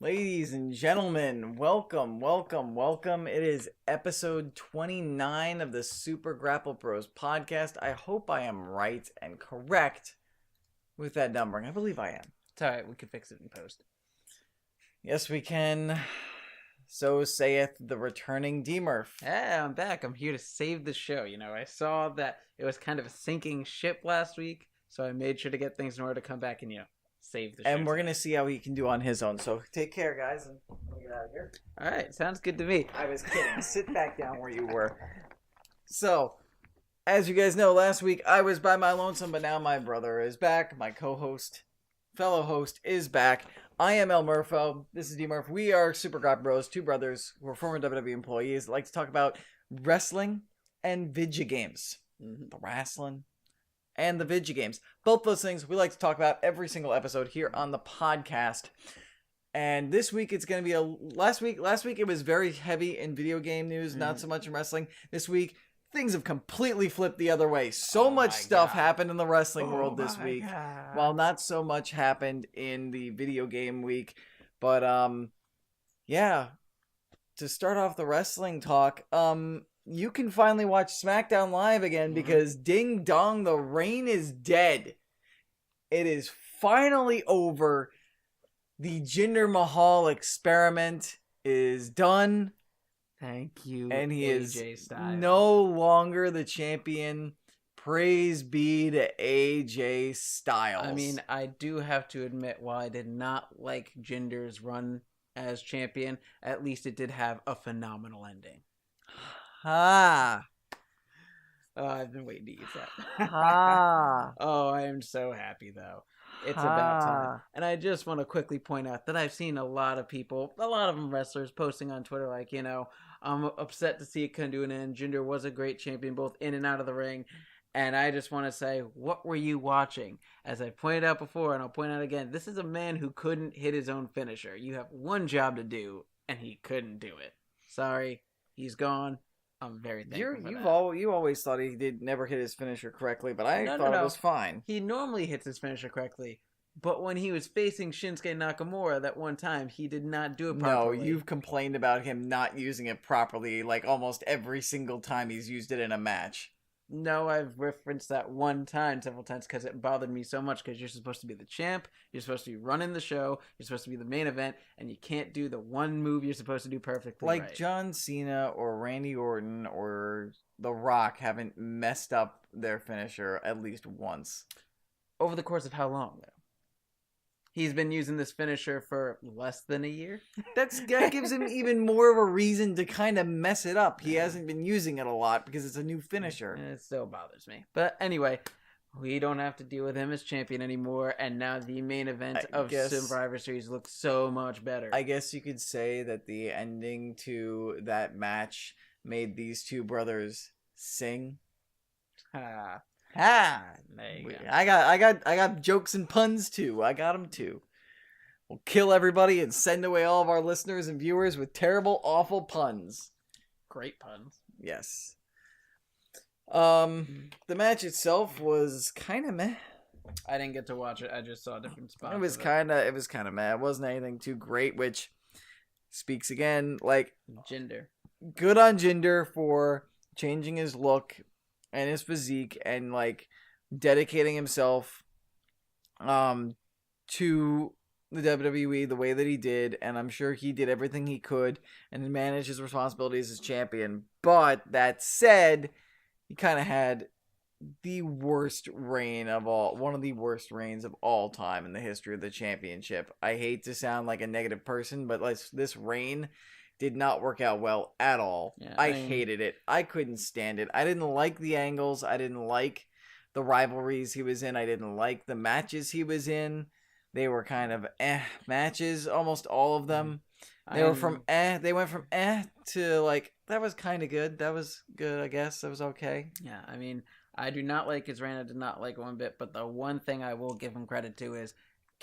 Ladies and gentlemen, welcome. It is episode 29 of the Super Grapple Bros podcast. I hope I am right and correct with that numbering. I believe I am. It's alright, we can fix it in post. Yes, we can. So saith the returning DMurph. Yeah, I'm back. I'm here to save the show. I saw that it was kind of a sinking ship last week, so I made sure to get things in order to come back and, save the show. And we're going to see how he can do on his own. So take care, guys, and we'll get out of here. Alright, sounds good to me. I was kidding. Sit back down where you were. So, as you guys know, last week I was by my lonesome, but now my brother is back. My co-host, fellow host, is back. I am Murpho. This is DMurph. We are Super Grapple Bros, two brothers who are former WWE employees that like to talk about wrestling and video games. The wrestling and the video games. Both those things we like to talk about every single episode here on the podcast. And this week it's going to be last week it was very heavy in video game news, not so much in wrestling. This week things have completely flipped the other way. So much stuff happened in the wrestling world this week. While not so much happened in the video game week. But yeah, to start off the wrestling talk, you can finally watch SmackDown Live again because ding dong, the reign is dead. It is finally over. The Jinder Mahal experiment is done. Thank you, and he AJ is Styles. No longer the champion. Praise be to AJ Styles. I mean, I do have to admit, while I did not like Jinder's run as champion, at least it did have a phenomenal ending. Ha! I've been waiting to use that. Ha! Oh, I am so happy, though. It's about time. And I just want to quickly point out that I've seen a lot of people, a lot of them wrestlers, posting on Twitter like, I'm upset to see it come to an end. Jinder was a great champion, both in and out of the ring. And I just want to say, what were you watching? As I pointed out before, and I'll point out again, this is a man who couldn't hit his own finisher. You have one job to do, and he couldn't do it. Sorry, he's gone. I'm very thankful You always thought he did never hit his finisher correctly, but I thought it was fine. He normally hits his finisher correctly, but when he was facing Shinsuke Nakamura that one time, he did not do it properly. No, you've complained about him not using it properly like almost every single time he's used it in a match. No, I've referenced that one time several times because it bothered me so much because you're supposed to be the champ, you're supposed to be running the show, you're supposed to be the main event, and you can't do the one move you're supposed to do perfectly like right. John Cena or Randy Orton or The Rock haven't messed up their finisher at least once. Over the course of how long, though? He's been using this finisher for less than a year. That gives him even more of a reason to kind of mess it up. He hasn't been using it a lot because it's a new finisher. It still bothers me. But anyway, we don't have to deal with him as champion anymore. And now the main event of Survivor Series looks so much better. I guess you could say that the ending to that match made these two brothers sing. There you go. I got jokes and puns too. I got them too. We'll kill everybody and send away all of our listeners and viewers with terrible, awful puns. Great puns. Yes. The match itself was kind of meh. I didn't get to watch it. I just saw different spots. It was kind of meh. It wasn't anything too great, which speaks again like Jinder. Good on Jinder for changing his look and his physique and like dedicating himself to the WWE the way that he did, and I'm sure he did everything he could and managed his responsibilities as champion. But that said, he kind of had the worst reign of all, one of the worst reigns of all time in the history of the championship. I hate to sound like a negative person, but this reign did not work out well at all. Yeah, I hated it. I couldn't stand it. I didn't like the angles. I didn't like the rivalries he was in. I didn't like the matches he was in. They were kind of matches, almost all of them. They went from to like, that was kind of good. That was good, I guess. That was okay. Yeah, I mean, I do not like his reign. I did not like it one bit, but the one thing I will give him credit to is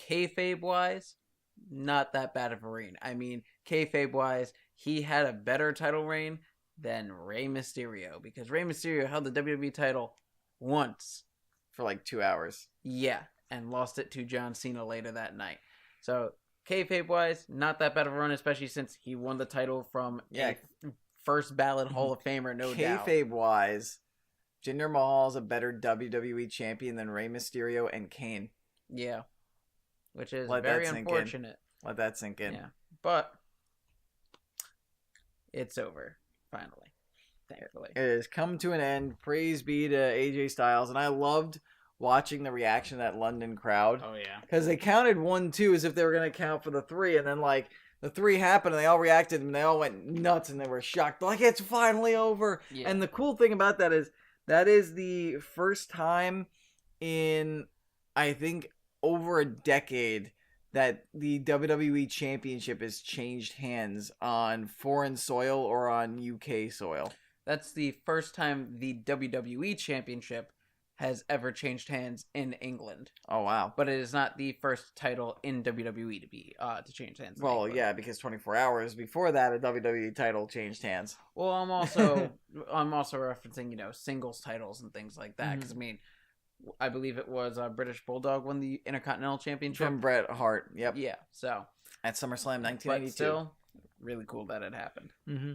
kayfabe-wise, not that bad of a reign. I mean, kayfabe-wise, he had a better title reign than Rey Mysterio, because Rey Mysterio held the WWE title once. For like 2 hours. Yeah, and lost it to John Cena later that night. So Kayfabe-wise, not that bad of a run, especially since he won the title from a first ballot Hall of Famer, no doubt. Kayfabe-wise, Jinder Mahal is a better WWE champion than Rey Mysterio and Kane. Yeah. Which is very unfortunate. Let that sink in. Yeah. But it's over, finally. Thankfully. It has come to an end. Praise be to AJ Styles. And I loved watching the reaction of that London crowd. Oh, yeah. Because they counted 1, 2 as if they were going to count for the 3. And then, like, the 3 happened and they all reacted and they all went nuts and they were shocked. Like, it's finally over. Yeah. And the cool thing about that is the first time in, I think, over a decade that the WWE Championship has changed hands on foreign soil or on UK soil. That's the first time the WWE Championship has ever changed hands in England. Oh, wow. But it is not the first title in WWE to change hands. Well, yeah, because 24 hours before that, a WWE title changed hands. Well, I'm also referencing, singles titles and things like that. Because, I believe it was British Bulldog won the Intercontinental Championship. From Bret Hart, yep. Yeah, so. At SummerSlam 1992. But still, really cool that it happened. Mm-hmm.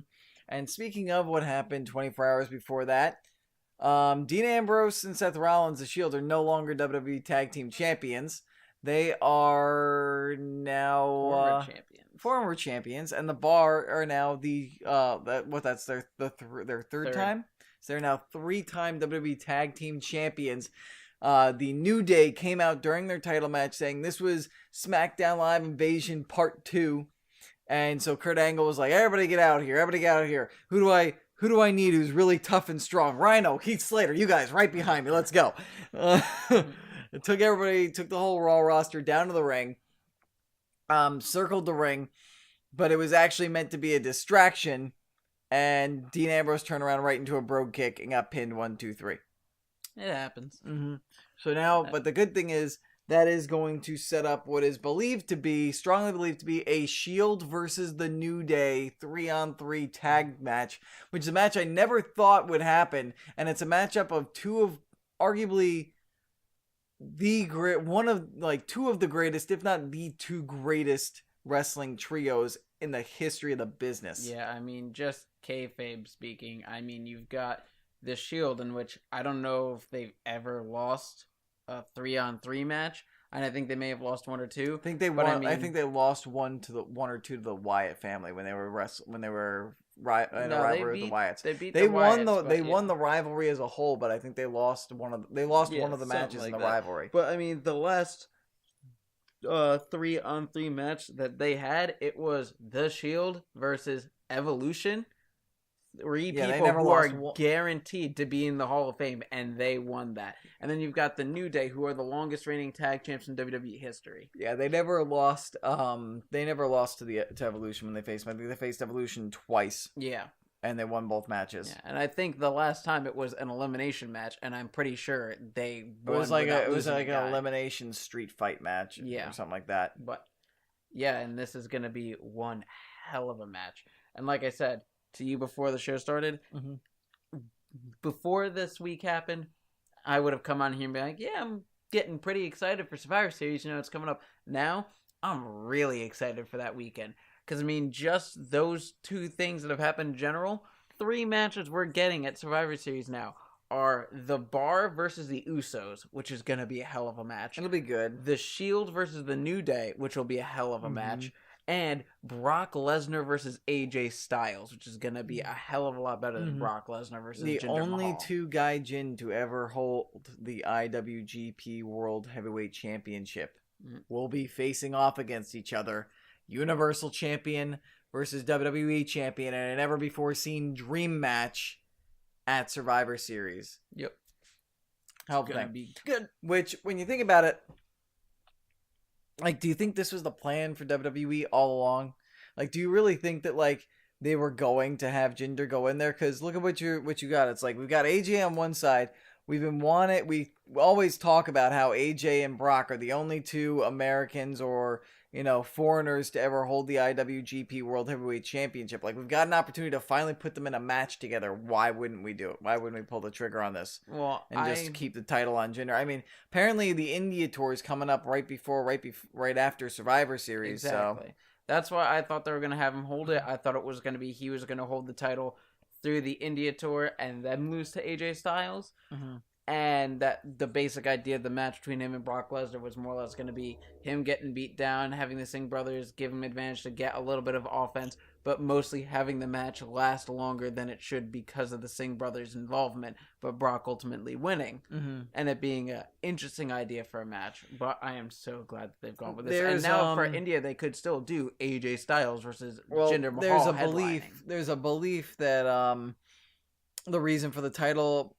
And speaking of what happened 24 hours before that, Dean Ambrose and Seth Rollins, The Shield, are no longer WWE Tag Team Champions. They are now former champions, and the Bar are now that's their third time. So they're now 3-time WWE Tag Team Champions. The New Day came out during their title match saying this was SmackDown Live Invasion Part 2. And so Kurt Angle was like, everybody get out here. Everybody get out here. Who do I need who's really tough and strong? Rhino, Heath Slater, you guys right behind me. Let's go. It took the whole Raw roster down to the ring, circled the ring, but it was actually meant to be a distraction. And Dean Ambrose turned around right into a brogue kick and got pinned 1, 2, 3. It happens. Mm-hmm. So now, but the good thing is that is going to set up what is strongly believed to be a Shield versus the New Day 3-on-3 tag match, which is a match I never thought would happen, and it's a matchup of two of arguably two of the greatest, if not the 2 greatest wrestling trios in the history of the business. Yeah, just kayfabe speaking, you've got the Shield, in which I don't know if they've ever lost a 3-on-3 match, and I think they may have lost 1 or 2. I think they won. I think they lost 1 or 2 to the Wyatt family when they were rivalry with the Wyatts. They won the rivalry as a whole, but I think they lost one of the matches in the rivalry. But the last 3-on-3 match that they had, it was the Shield versus Evolution. 3 people who are guaranteed to be in the Hall of Fame, and they won that. And then you've got the New Day, who are the longest reigning tag champs in WWE history. Yeah, they never lost. They never lost to Evolution when they faced. I think they faced Evolution twice. Yeah, and they won both matches. Yeah, and I think the last time it was an elimination match, and I'm pretty sure they won. It was like an elimination street fight match, or something like that. But yeah, and this is gonna be one hell of a match. And like I said to you before the show started, before this week happened, I would have come on here and be like, yeah, I'm getting pretty excited for Survivor Series. It's coming up. Now, I'm really excited for that weekend. Because, just those 2 things that have happened in general, 3 matches we're getting at Survivor Series now are the Bar versus the Usos, which is going to be a hell of a match. It'll be good. The Shield versus the New Day, which will be a hell of a match. And Brock Lesnar versus AJ Styles, which is going to be a hell of a lot better than Brock Lesnar versus Jinder Mahal. The only 2 Gaijin to ever hold the IWGP World Heavyweight Championship will be facing off against each other. Universal Champion versus WWE Champion in a never-before-seen dream match at Survivor Series. Yep. It's going to be good. Which, when you think about it, do you think this was the plan for WWE all along? Do you really think that, they were going to have Jinder go in there? Because look at what you got. It's we've got AJ on one side. We always talk about how AJ and Brock are the only 2 Americans or foreigners to ever hold the IWGP World Heavyweight Championship. Like, we've got an opportunity to finally put them in a match together. Why wouldn't we do it? Why wouldn't we pull the trigger on this? Well, and just keep the title on Jinder? I mean, apparently the India tour is coming up right after Survivor Series. Exactly. So that's why I thought they were going to have him hold it. I thought it was going to be he was going to hold the title through the India tour and then lose to AJ Styles. Mm-hmm. And that the basic idea of the match between him and Brock Lesnar was more or less going to be him getting beat down, having the Singh brothers give him advantage to get a little bit of offense, but mostly having the match last longer than it should because of the Singh brothers' involvement, but Brock ultimately winning. Mm-hmm. And it being an interesting idea for a match. But I am so glad that they've gone with this. And now for India, they could still do AJ Styles versus Jinder Mahal. There's a belief that the reason for the title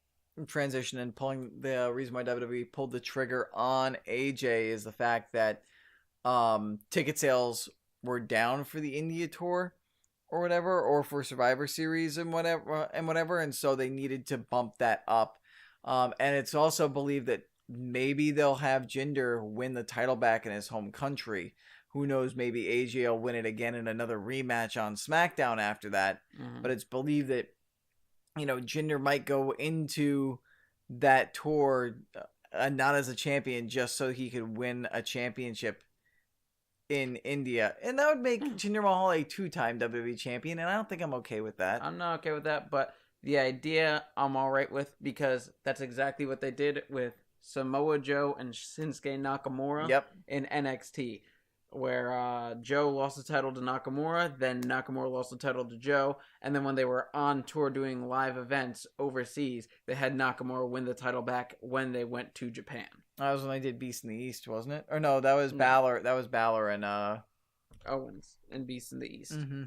transition and the reason why WWE pulled the trigger on AJ is the fact that ticket sales were down for the India tour or whatever, or for Survivor Series and whatever, and so they needed to bump that up. And it's also believed that maybe they'll have Jinder win the title back in his home country. Who knows, maybe AJ will win it again in another rematch on SmackDown after that. Mm-hmm. But it's believed that Jinder might go into that tour not as a champion, just so he could win a championship in India. And that would make Jinder Mahal a 2-time WWE champion, and I don't think I'm okay with that. I'm not okay with that, but the idea I'm all right with, because that's exactly what they did with Samoa Joe and Shinsuke Nakamura in NXT. Where Joe lost the title to Nakamura, then Nakamura lost the title to Joe, and then when they were on tour doing live events overseas, they had Nakamura win the title back when they went to Japan. That was when they did Beast in the East, wasn't it? Or no, that was Balor. That was Balor and Owens and Beast in the East. Mm-hmm.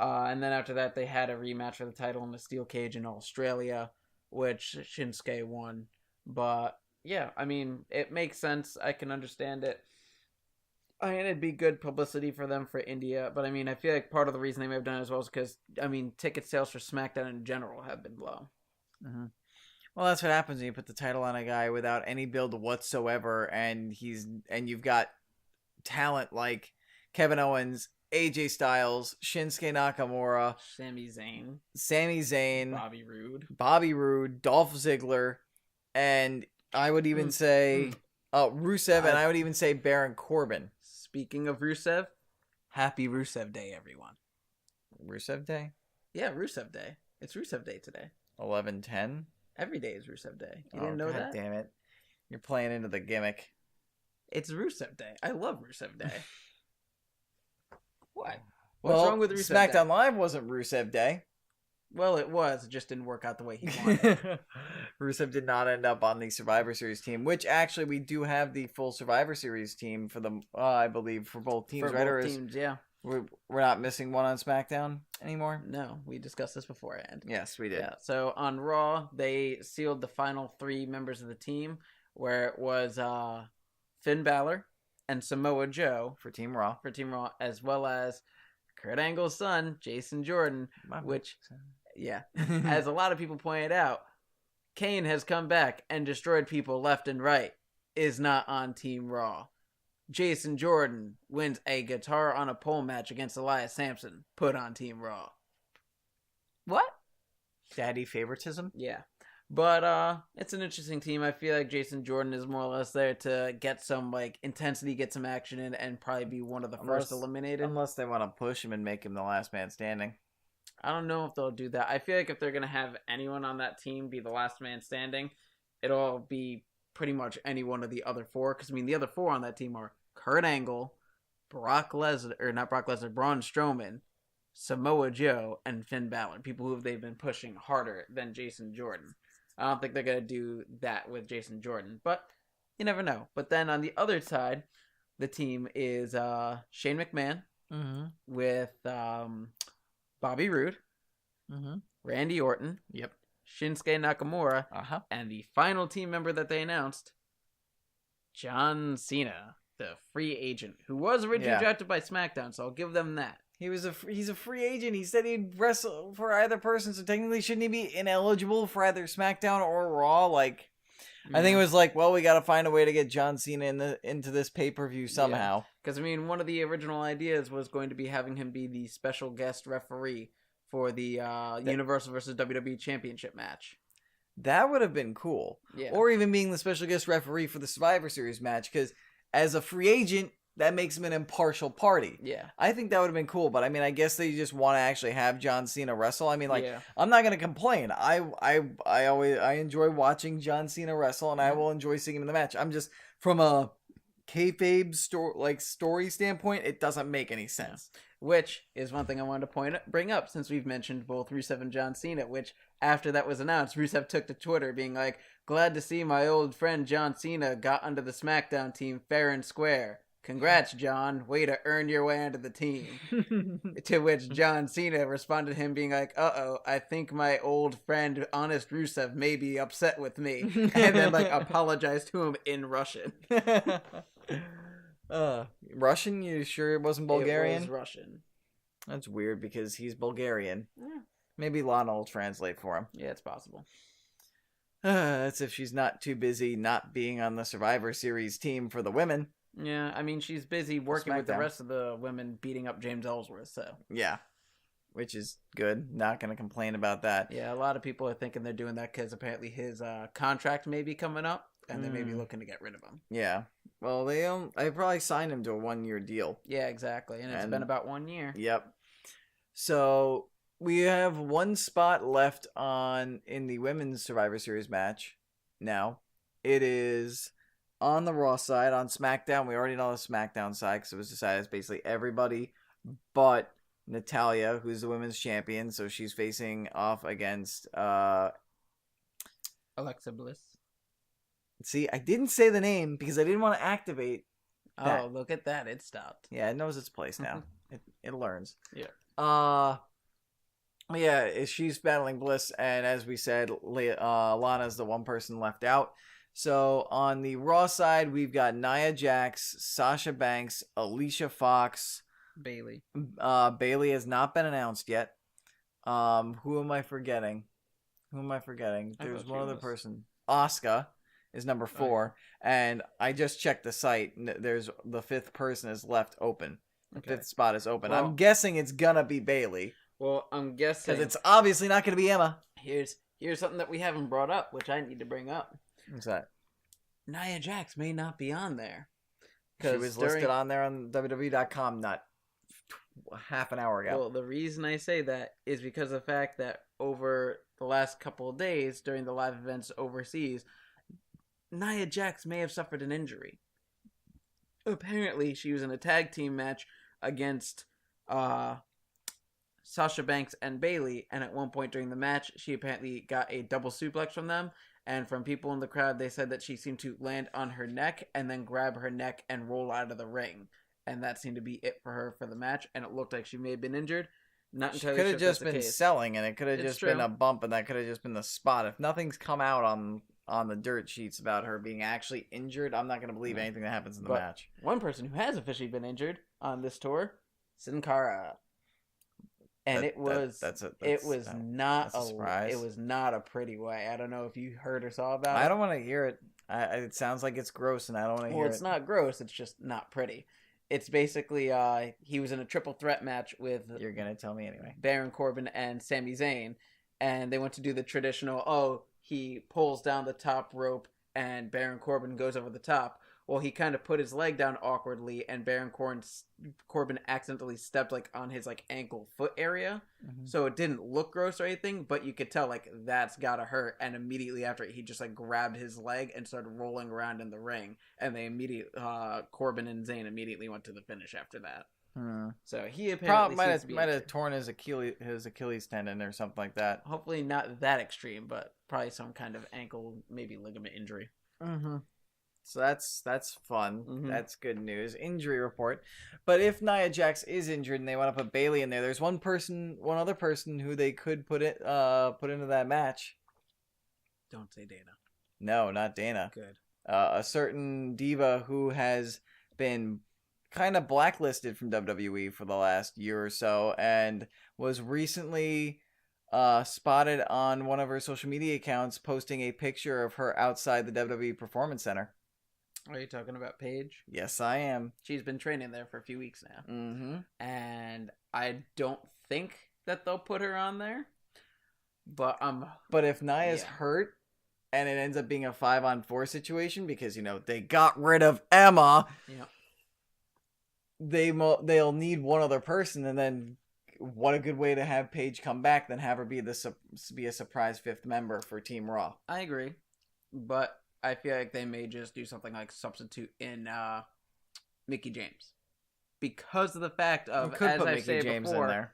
And then after that, they had a rematch for the title in the steel cage in Australia, which Shinsuke won. But yeah, I mean, it makes sense. I can understand it. I mean, it'd be good publicity for them for India, but I mean, I feel like part of the reason they may have done it as well is because, I mean, ticket sales for SmackDown in general have been low. Mm-hmm. Well, that's what happens when you put the title on a guy without any build whatsoever, and you've got talent like Kevin Owens, AJ Styles, Shinsuke Nakamura, Sami Zayn, Bobby Roode, Dolph Ziggler, and I would even say Rusev, and I would even say Baron Corbin. Speaking of Rusev, happy Rusev Day, everyone. Rusev Day? Yeah, Rusev Day. It's Rusev Day today. 11/10? Every day is Rusev Day. You didn't know that? Damn it. You're playing into the gimmick. It's Rusev Day. I love Rusev Day. What? What's wrong with Rusev SmackDown Day? Live wasn't Rusev Day. Well, it was. It just didn't work out the way he wanted. Rusev did not end up on the Survivor Series team, which actually we do have the full Survivor Series team for the, I believe, for both teams, right? Both teams, yeah. We're not missing one on SmackDown anymore? No, we discussed this beforehand. Yes, we did. Yeah. So on Raw, they sealed the final 3 members of the team, where it was Finn Balor and Samoa Joe for Team Raw, as well as Kurt Angle's son, Jason Jordan, which, yeah, as a lot of people pointed out, Kane has come back and destroyed people left and right, is not on Team Raw. Jason Jordan wins a guitar on a pole match against Elias Sampson, put on Team Raw. What? Daddy favoritism? Yeah. But it's an interesting team. I feel like Jason Jordan is more or less there to get some intensity, get some action in, and probably be one of the first eliminated. Unless they want to push him and make him the last man standing. I don't know if they'll do that. I feel like if they're going to have anyone on that team be the last man standing, it'll be pretty much any one of the other 4. Because, I mean, the other 4 on that team are Kurt Angle, Braun Strowman, Samoa Joe, and Finn Balor. People who they've been pushing harder than Jason Jordan. I don't think they're going to do that with Jason Jordan, but you never know. But then on the other side, the team is Shane McMahon with Bobby Roode, Randy Orton, Shinsuke Nakamura, and the final team member that they announced, John Cena, the free agent, who was originally drafted by SmackDown, so I'll give them that. He's a free agent. He said he'd wrestle for either person, so technically shouldn't he be ineligible for either SmackDown or Raw? I think it was we got to find a way to get John Cena into this pay-per-view somehow. Because, I mean, one of the original ideas was going to be having him be the special guest referee for the Universal versus WWE Championship match. That would have been cool. Yeah. Or even being the special guest referee for the Survivor Series match, because as a free agent, that makes him an impartial party. Yeah. I think that would have been cool, but I mean, I guess they just want to actually have John Cena wrestle. I mean, like, Yeah. I'm not going to complain. I enjoy watching John Cena wrestle, and I will enjoy seeing him in the match. I'm just, from a kayfabe story standpoint, it doesn't make any sense. Which is one thing I wanted to bring up, since we've mentioned both Rusev and John Cena, which after that was announced, Rusev took to Twitter being like, glad to see my old friend John Cena got under the SmackDown team fair and square. Congrats, John. Way to earn your way into the team. To which John Cena responded to him being like, uh-oh, I think my old friend Honest Rusev may be upset with me. And then, like, apologized to him in Russian. Russian? You sure it wasn't Bulgarian? It was Russian. That's weird because he's Bulgarian. Yeah. Maybe Lana will translate for him. Yeah, it's possible. That's if she's not too busy not being on the Survivor Series team for the women. Yeah, I mean, she's busy working with the SmackDown. rest of the women beating up James Ellsworth, so. Yeah. Which is good. Not going to complain about that. Yeah, a lot of people are thinking they're doing that because apparently his contract may be coming up, and they may be looking to get rid of him. Yeah. Well, they probably signed him to a 1-year deal. Yeah, exactly. And it's been about 1 year. Yep. So we have one spot left in the women's Survivor Series match. Now, it is on the Raw side. On SmackDown, we already know the SmackDown side because it was decided it's basically everybody but Natalya, who's the women's champion. So she's facing off against Alexa Bliss. See, I didn't say the name because I didn't want to activate that. Oh, look at that. It stopped. Yeah, it knows its place now. It learns. Yeah. Yeah, she's battling Bliss, and as we said, Lana's the one person left out. So on the Raw side, we've got Nia Jax, Sasha Banks, Alicia Fox, Bailey. Bailey has not been announced yet. Who am I forgetting? There's one other person. Asuka is number 4, and I just checked the site. There's the 5th person is left open. The 5th spot is open. Well, I'm guessing it's gonna be Bailey. Well, I'm guessing because it's obviously not gonna be Emma. Here's something that we haven't brought up, which I need to bring up. What's that? Nia Jax may not be on there. She was listed on there on WWE.com not half an hour ago. Well, the reason I say that is because of the fact that over the last couple of days during the live events overseas, Nia Jax may have suffered an injury. Apparently, she was in a tag team match against Sasha Banks and Bailey, and at one point during the match, she apparently got a double suplex from them, and from people in the crowd, they said that she seemed to land on her neck and then grab her neck and roll out of the ring, and that seemed to be it for her for the match, and it looked like she may have been injured. Not entirely could sure have just been selling, and it could have just been a bump, and that could have just been the spot. If nothing's come out on the dirt sheets about her being actually injured, I'm not going to believe anything that happens in the match. One person who has officially been injured on this tour, Sin Cara. And it was not a surprise. It was not a pretty way. I don't know if you heard or saw about it. I don't want to hear it. It sounds like it's gross, and I don't want to hear it. Well, it's not gross. It's just not pretty. It's basically he was in a triple threat match with. You're gonna tell me anyway. Baron Corbin and Sami Zayn, and they went to do the traditional. He pulls down the top rope, and Baron Corbin goes over the top. Well, he kind of put his leg down awkwardly, and Baron Corbin accidentally stepped on his ankle foot area. Mm-hmm. So it didn't look gross or anything, but you could tell that's gotta hurt. And immediately after it, he just grabbed his leg and started rolling around in the ring. And they Corbin and Zayn immediately went to the finish after that. So he apparently might have torn his Achilles tendon or something like that. Hopefully not that extreme, but probably some kind of ankle, maybe ligament injury. Mm-hmm. So that's fun. Mm-hmm. That's good news. Injury report. But if Nia Jax is injured and they want to put Bailey in there, there's one other person who they could put into that match. Don't say Dana. No, not Dana. Good. A certain diva who has been kind of blacklisted from WWE for the last year or so, and was recently spotted on one of her social media accounts posting a picture of her outside the WWE Performance Center. Are you talking about Paige? Yes, I am. She's been training there for a few weeks now. Mm-hmm. And I don't think that they'll put her on there. But if Nia's hurt and it ends up being a 5-on-4 situation because, they got rid of Emma, they'll need one other person, and then what a good way to have Paige come back than have her be a surprise 5th member for Team Raw. I agree. But I feel like they may just do something like substitute in Mickie James. Because of the fact of, as I say before, in there.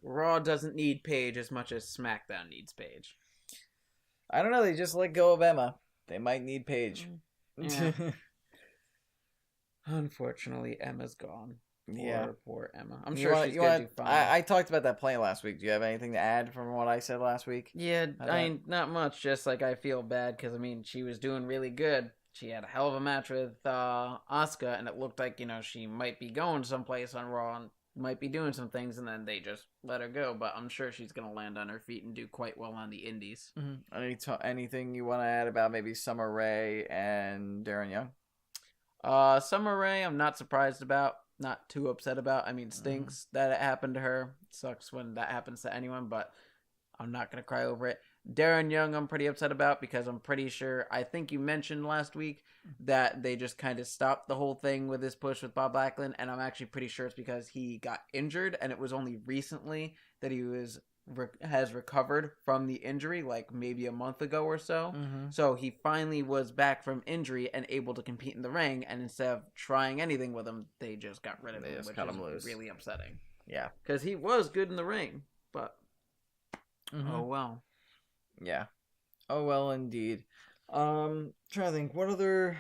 Raw doesn't need Paige as much as SmackDown needs Paige. I don't know. They just let go of Emma. They might need Paige. Yeah. Unfortunately, Emma's gone. Poor Emma. I'm sure she's going to do fine. I talked about that play last week. Do you have anything to add from what I said last week? Yeah, not much. Just like I feel bad because, she was doing really good. She had a hell of a match with Asuka, and it looked like, she might be going someplace on Raw and might be doing some things, and then they just let her go. But I'm sure she's going to land on her feet and do quite well on the indies. Mm-hmm. Anything you want to add about maybe Summer Rae and Darren Young? Summer Rae, I'm not surprised about. Not too upset about. Stinks that it happened to her. Sucks when that happens to anyone, but I'm not going to cry over it. Darren Young, I'm pretty upset about because I'm pretty sure, I think you mentioned last week that they just kind of stopped the whole thing with his push with Bob Backlund, and I'm actually pretty sure it's because he got injured, and it was only recently that he has recovered from the injury, like maybe a month ago or so. Mm-hmm. So he finally was back from injury and able to compete in the ring, and instead of trying anything with him, they just got rid of him, which is really upsetting. Yeah. Because he was good in the ring, but oh well. Yeah. Oh well, indeed. Trying to think, what other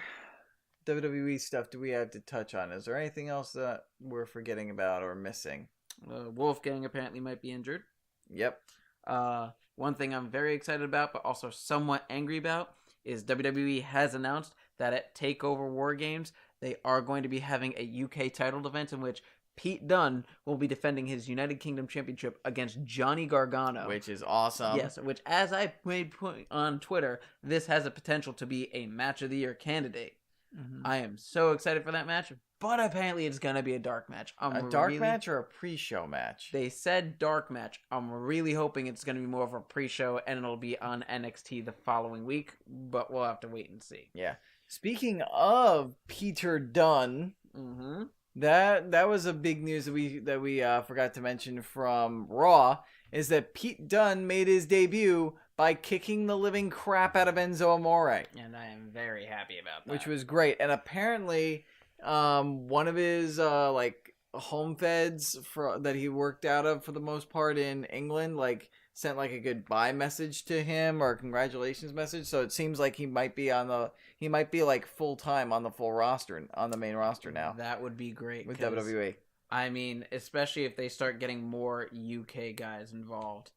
WWE stuff do we have to touch on? Is there anything else that we're forgetting about or missing? Wolfgang apparently might be injured. Yep. One thing I'm very excited about, but also somewhat angry about, is WWE has announced that at TakeOver War Games, they are going to be having a UK title event in which Pete Dunne will be defending his United Kingdom Championship against Johnny Gargano. Which is awesome. Yes, which, as I made point on Twitter, this has a potential to be a Match of the Year candidate. Mm-hmm. I am so excited for that match, but apparently it's going to be a dark match. A dark match or a pre-show match? They said dark match. I'm really hoping it's going to be more of a pre-show and it'll be on NXT the following week, but we'll have to wait and see. Yeah. Speaking of Peter Dunne, that was a big news that we forgot to mention from Raw, is that Pete Dunne made his debut by kicking the living crap out of Enzo Amore. And I am very happy about that. Which was great. And apparently, one of his home feds that he worked out of for the most part in England, sent a goodbye message to him or a congratulations message. So it seems like he might be full time on the full roster, on the main roster now. That would be great with WWE. Especially if they start getting more UK guys involved.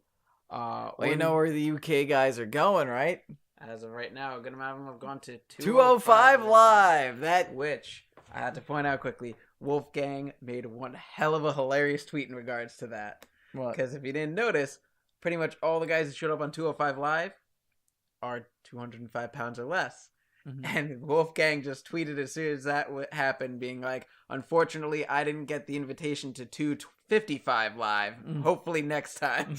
You know where the UK guys are going, right? As of right now, a good amount of them have gone to 205 Live. Which I had to point out quickly. Wolfgang made one hell of a hilarious tweet in regards to that. What? Because if you didn't notice, pretty much all the guys that showed up on 205 Live are 205 pounds or less. Mm-hmm. And Wolfgang just tweeted as soon as that happened, being like, unfortunately, I didn't get the invitation to 255 Live. Hopefully next time.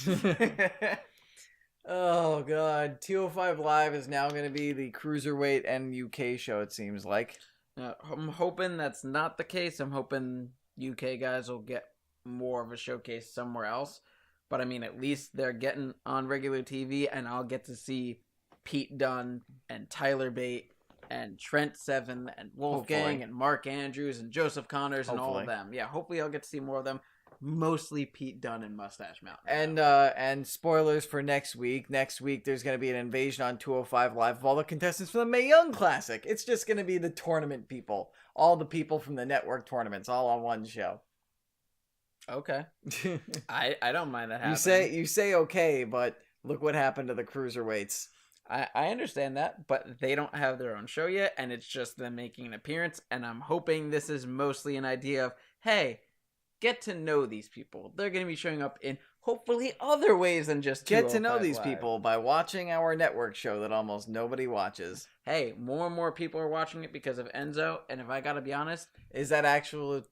Oh, God. 205 Live is now going to be the Cruiserweight and UK show, it seems like. I'm hoping that's not the case. I'm hoping UK guys will get more of a showcase somewhere else. But, at least they're getting on regular TV, and I'll get to see Pete Dunne and Tyler Bate and Trent Seven and Wolfgang and Mark Andrews and Joseph Connors and all of them. Yeah, hopefully I'll get to see more of them. Mostly Pete Dunne and Mustache Mountain. And spoilers for next week. Next week there's going to be an invasion on 205 Live of all the contestants from the Mae Young Classic. It's just going to be the tournament people. All the people from the network tournaments all on one show. Okay. I don't mind that happening. You say okay, but look what happened to the Cruiserweights. I understand that, but they don't have their own show yet, and it's just them making an appearance, and I'm hoping this is mostly an idea of, hey, get to know these people. They're going to be showing up in hopefully other ways than just Get to know 205 these Live. people by watching our network show that almost nobody watches. Hey, more and more people are watching it because of Enzo, and if I gotta be honest, Is that actually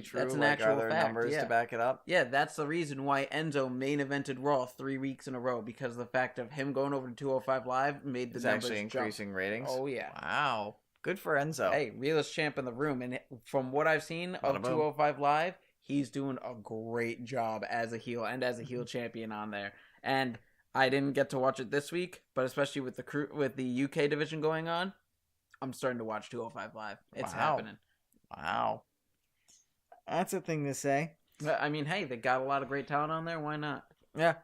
true? That's an Like, actual are there fact, numbers yeah. to back it up? yeah, that's the reason why Enzo main evented Raw 3 weeks in a row, because the fact of him going over to 205 Live made the It's numbers actually increasing jump. ratings. Oh yeah. Wow. Good for Enzo. Hey, realest champ in the room, and from what I've seen Bada of boom. 205 Live, he's doing a great job as a heel and as a heel champion on there. And I didn't get to watch it this week, but especially with the UK division going on, I'm starting to watch 205 Live. It's Wow. happening. Wow. That's a thing to say. But, I mean, hey, they got a lot of great talent on there. Why not? Yeah.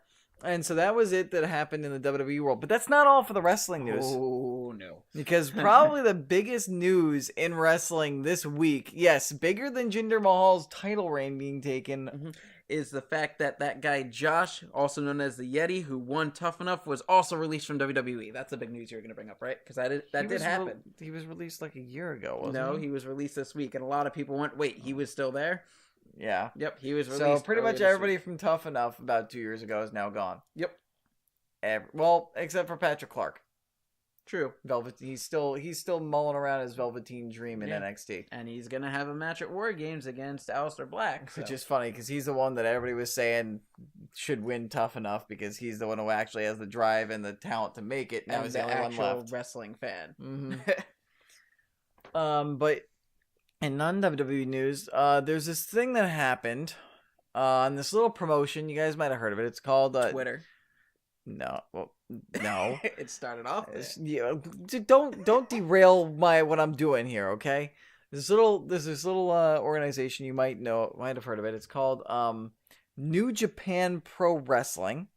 And so that was it that happened in the WWE world. But that's not all for the wrestling news. Oh, no. Because probably the biggest news in wrestling this week, yes, bigger than Jinder Mahal's title reign being taken, is the fact that that guy Josh, also known as the Yeti, who won Tough Enough, was also released from WWE. That's the big news you're going to bring up, right? Because that did happen. He was released like a year ago, wasn't No, he? he was released this week, and a lot of people went, wait, he was still there? Yeah. Yep, he was released. So pretty much earlier this everybody week. from Tough Enough about 2 years ago is now gone. Yep, Well, except for Patrick Clark. true. He's still mulling around his Velveteen Dream in Yeah. NXT. And he's going to have a match at War Games against Aleister Black. Which so- is funny because he's the one that everybody was saying should win Tough Enough because he's the one who actually has the drive and the talent to make it. Now and he's the the only one actual left. wrestling fan. But in non-WWE news, there's this thing that happened on this little promotion. You guys might have heard of it. It's called Twitter. No, well, no. It started off there. Yeah, don't derail what I'm doing here, okay? There's this little organization you might have heard of it. It's called New Japan Pro Wrestling,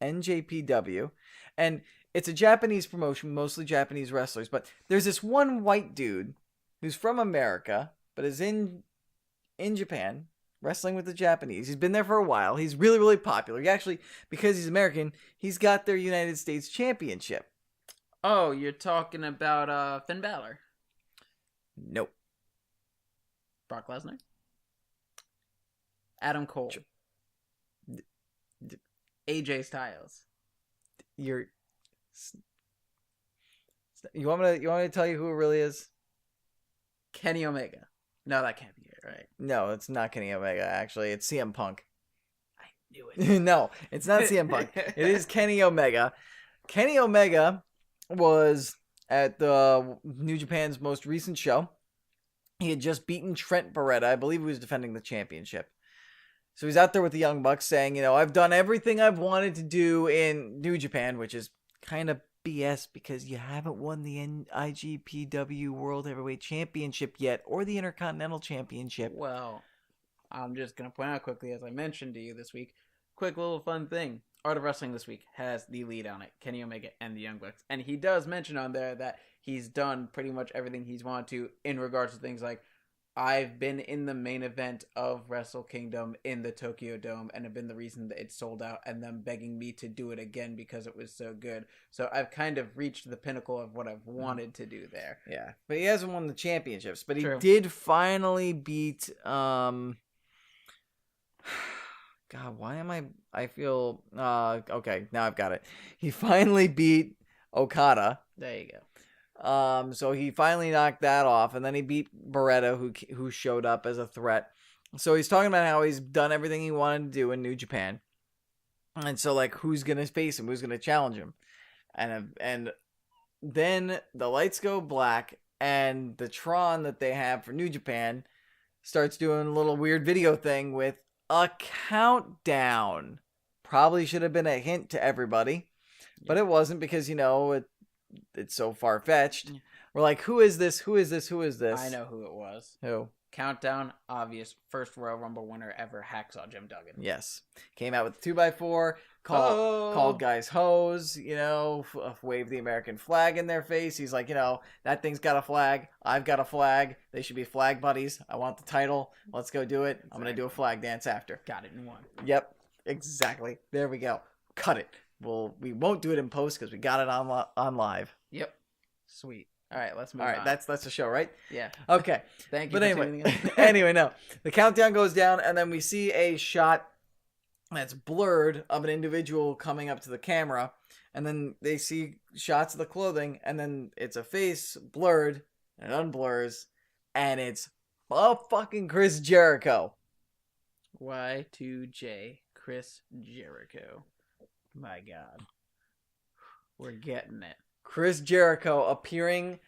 NJPW, and it's a Japanese promotion, mostly Japanese wrestlers. But there's this one white dude who's from America, but is in Japan, wrestling with the Japanese. He's been there for a while. He's really, really popular. He actually, because he's American, he's got their United States Championship. Oh, you're talking about Finn Balor. Nope. Brock Lesnar. Adam Cole. AJ Styles. You want me to tell you who it really is? Kenny Omega. No, that can't be it, right? No, it's not Kenny Omega, actually. It's CM Punk. I knew it. No, it's not CM Punk. It is Kenny Omega. Kenny Omega was at the New Japan's most recent show. He had just beaten Trent Beretta. I believe he was defending the championship. So he's out there with the Young Bucks saying, I've done everything I've wanted to do in New Japan, which is kind of BS because you haven't won the IGPW World Heavyweight Championship yet or the Intercontinental Championship. Well, I'm just going to point out quickly, as I mentioned to you this week, quick little fun thing. Art of Wrestling this week has the lead on it, Kenny Omega and the Young Bucks. And he does mention on there that he's done pretty much everything he's wanted to in regards to things like, I've been in the main event of Wrestle Kingdom in the Tokyo Dome and have been the reason that it sold out and them begging me to do it again because it was so good. So I've kind of reached the pinnacle of what I've wanted to do there. Yeah, but he hasn't won the championships. But he True. did finally beat. God, why am I feel. Okay, now I've got it. He finally beat Okada. There you go. So he finally knocked that off, and then he beat Beretta, who showed up as a threat. So he's talking about how he's done everything he wanted to do in New Japan, and so like who's gonna face him, who's gonna challenge him, and then the lights go black, and the Tron that they have for New Japan starts doing a little weird video thing with a countdown. Probably should have been a hint to everybody, but it wasn't because it's so far-fetched. We're like, who is this? Who is this? Who is this? I know who it was. Who? Countdown, obvious, first Royal Rumble winner ever, Hacksaw Jim Duggan. Yes. Came out with 2x4, called guys hoes, waved the American flag in their face. He's like, that thing's got a flag. I've got a flag. They should be flag buddies. I want the title. Let's go do it. I'm going to do a flag dance after. Got it in one. Yep. Exactly. There we go. Cut it. Well, we won't do it in post because we got it on live. Yep. Sweet. All right, let's move All right, on. that's the show, right? Yeah. Okay. Thank you But for anyway, tuning in. anyway, no. The countdown goes down, and then we see a shot that's blurred of an individual coming up to the camera, and then they see shots of the clothing, and then it's a face blurred, and it unblurs, and it's fucking Chris Jericho. Y2J Chris Jericho. My God. We're getting it. Chris Jericho appearing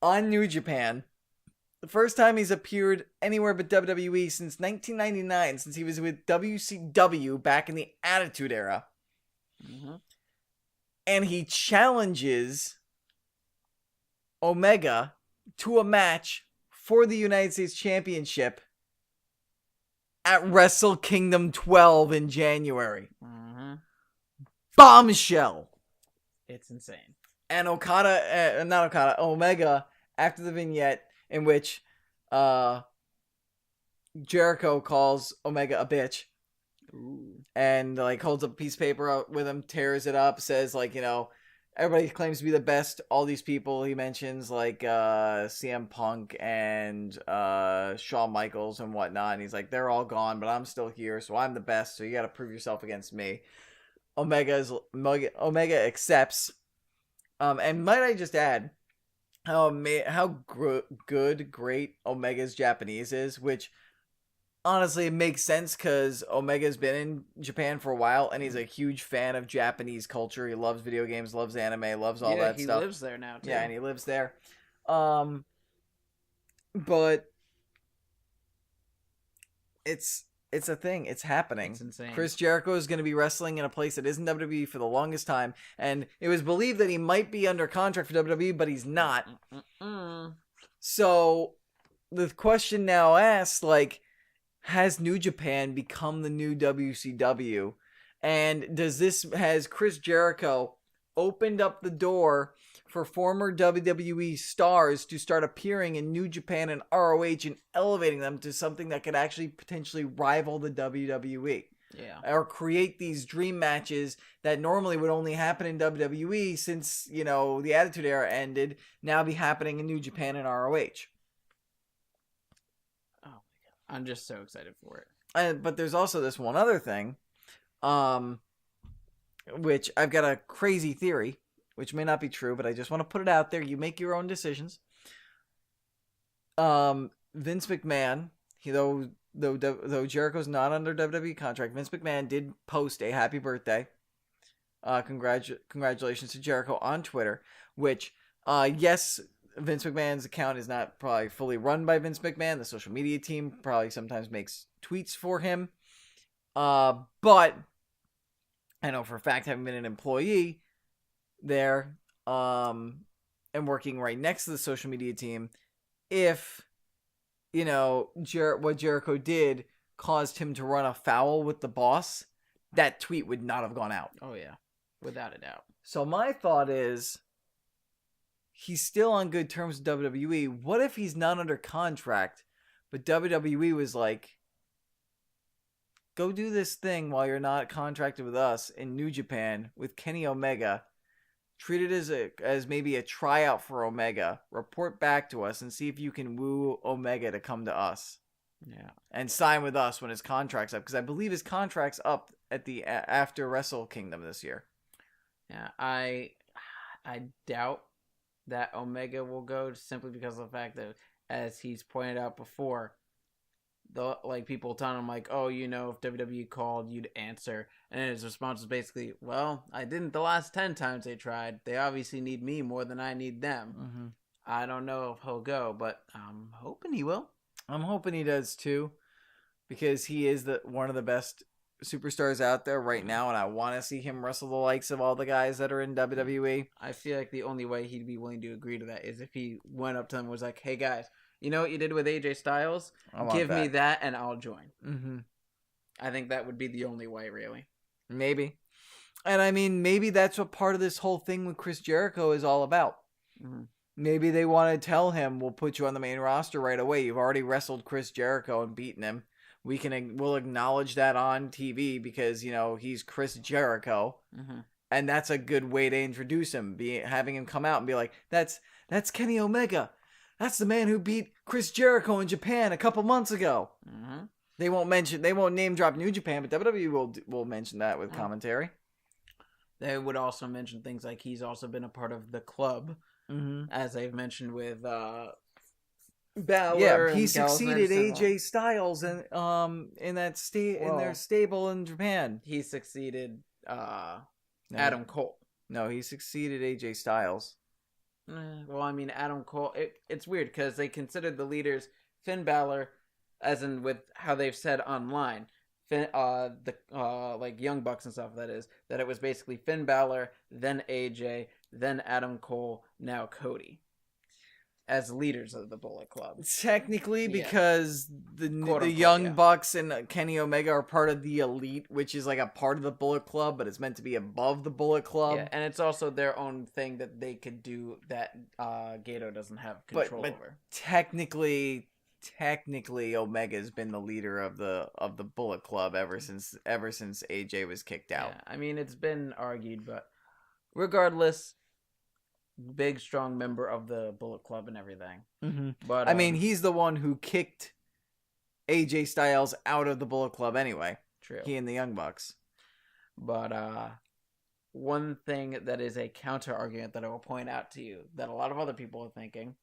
on New Japan. The first time he's appeared anywhere but WWE since 1999, since he was with WCW back in the Attitude Era. Mm-hmm. And he challenges Omega to a match for the United States Championship at Wrestle Kingdom 12 in January. Mm-hmm. Bombshell. It's insane. And Omega, after the vignette in which Jericho calls Omega a bitch. Ooh. And like holds up a piece of paper out with him, tears it up, says like, everybody claims to be the best. All these people he mentions, like CM Punk and Shawn Michaels and whatnot. And he's like, they're all gone, but I'm still here, so I'm the best. So you got to prove yourself against me. Omega accepts. And might I just add how great Omega's Japanese is, which honestly it makes sense because Omega's been in Japan for a while and he's a huge fan of Japanese culture. He loves video games, loves anime, loves all that stuff. He lives there now too. Yeah, and he lives there. But it's a thing. It's happening. It's insane. Chris Jericho is going to be wrestling in a place that isn't WWE for the longest time, and it was believed that he might be under contract for WWE, but he's not. So the question now asks, like, has New Japan become the new WCW? And has Chris Jericho opened up the door for former WWE stars to start appearing in New Japan and ROH and elevating them to something that could actually potentially rival the WWE? Yeah. Or create these dream matches that normally would only happen in WWE since, the Attitude Era ended, now be happening in New Japan and ROH. Oh my God. I'm just so excited for it. But there's also this one other thing, which I've got a crazy theory, which may not be true, but I just want to put it out there. You make your own decisions. Vince McMahon, though Jericho's not under WWE contract, Vince McMahon did post a happy birthday. Congratulations to Jericho on Twitter, which, yes, Vince McMahon's account is not probably fully run by Vince McMahon. The social media team probably sometimes makes tweets for him. But I know for a fact, having been an employee there, and working right next to the social media team, if, what Jericho did caused him to run afoul with the boss, that tweet would not have gone out. Oh, yeah. Without a doubt. So my thought is, he's still on good terms with WWE. What if he's not under contract, but WWE was like, go do this thing while you're not contracted with us in New Japan with Kenny Omega. Treat it as maybe a tryout for Omega. Report back to us and see if you can woo Omega to come to us. Yeah. And sign with us when his contract's up, because I believe his contract's up at the after Wrestle Kingdom this year. Yeah, I doubt that Omega will go, simply because of the fact that, as he's pointed out before, people telling him like, oh, if WWE called, you'd answer, and his response was basically, well, I didn't the last 10 times they tried. They obviously need me more than I need them. Mm-hmm. I don't know if he'll go, but I'm hoping he will. I'm hoping he does too, because he is one of the best superstars out there right now, and I want to see him wrestle the likes of all the guys that are in WWE. I feel like the only way he'd be willing to agree to that is if he went up to them and was like, hey guys, you know what you did with AJ Styles? Give me that and I'll join. Mm-hmm. I think that would be the only way, really. Maybe. And I mean, maybe that's what part of this whole thing with Chris Jericho is all about. Mm-hmm. Maybe they want to tell him, we'll put you on the main roster right away. You've already wrestled Chris Jericho and beaten him. We'll acknowledge that on TV because, he's Chris Jericho. Mm-hmm. And that's a good way to introduce him. Having him come out and be like, that's Kenny Omega. That's the man who beat Chris Jericho in Japan a couple months ago. Mm-hmm. They won't name drop New Japan, but WWE will mention that with commentary. They would also mention things like he's also been a part of the club, as they've mentioned with Balor. Yeah, he and succeeded Gallows AJ Styles in their stable in Japan. He succeeded Adam Cole. No, he succeeded AJ Styles. Well, I mean, Adam Cole. It's weird because they considered the leaders Finn Balor, as in with how they've said online, like Young Bucks and stuff. That it was basically Finn Balor, then AJ, then Adam Cole, now Cody, as leaders of the Bullet Club. Technically, because the Young Bucks and Kenny Omega are part of the Elite, which is like a part of the Bullet Club, but it's meant to be above the Bullet Club. Yeah, and it's also their own thing that they could do that Gato doesn't have control over. Technically, Omega's been the leader of the Bullet Club ever since AJ was kicked out. Yeah, I mean, it's been argued, but regardless, big strong member of the Bullet Club and everything. But I mean, he's the one who kicked AJ Styles out of the Bullet Club anyway. True. He and the Young Bucks. But one thing that is a counter argument that I will point out to you that a lot of other people are thinking,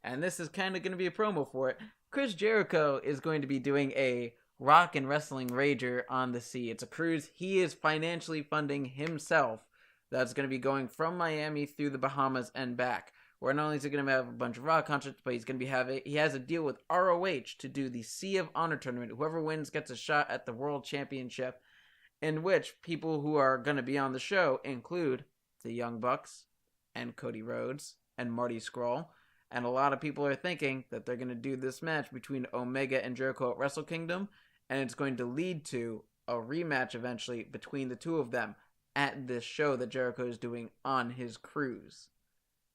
and this is kind of going to be a promo for it. Chris Jericho is going to be doing a Rock and Wrestling Rager on the Sea. It's a cruise he is financially funding himself. That's going to be going from Miami through the Bahamas and back. Where not only is he going to have a bunch of Raw concerts, but he's going to he has a deal with ROH to do the Sea of Honor tournament. Whoever wins gets a shot at the World Championship, in which people who are going to be on the show include the Young Bucks and Cody Rhodes and Marty Scurll. And a lot of people are thinking that they're going to do this match between Omega and Jericho at Wrestle Kingdom, and it's going to lead to a rematch eventually between the two of them at this show that Jericho is doing on his cruise.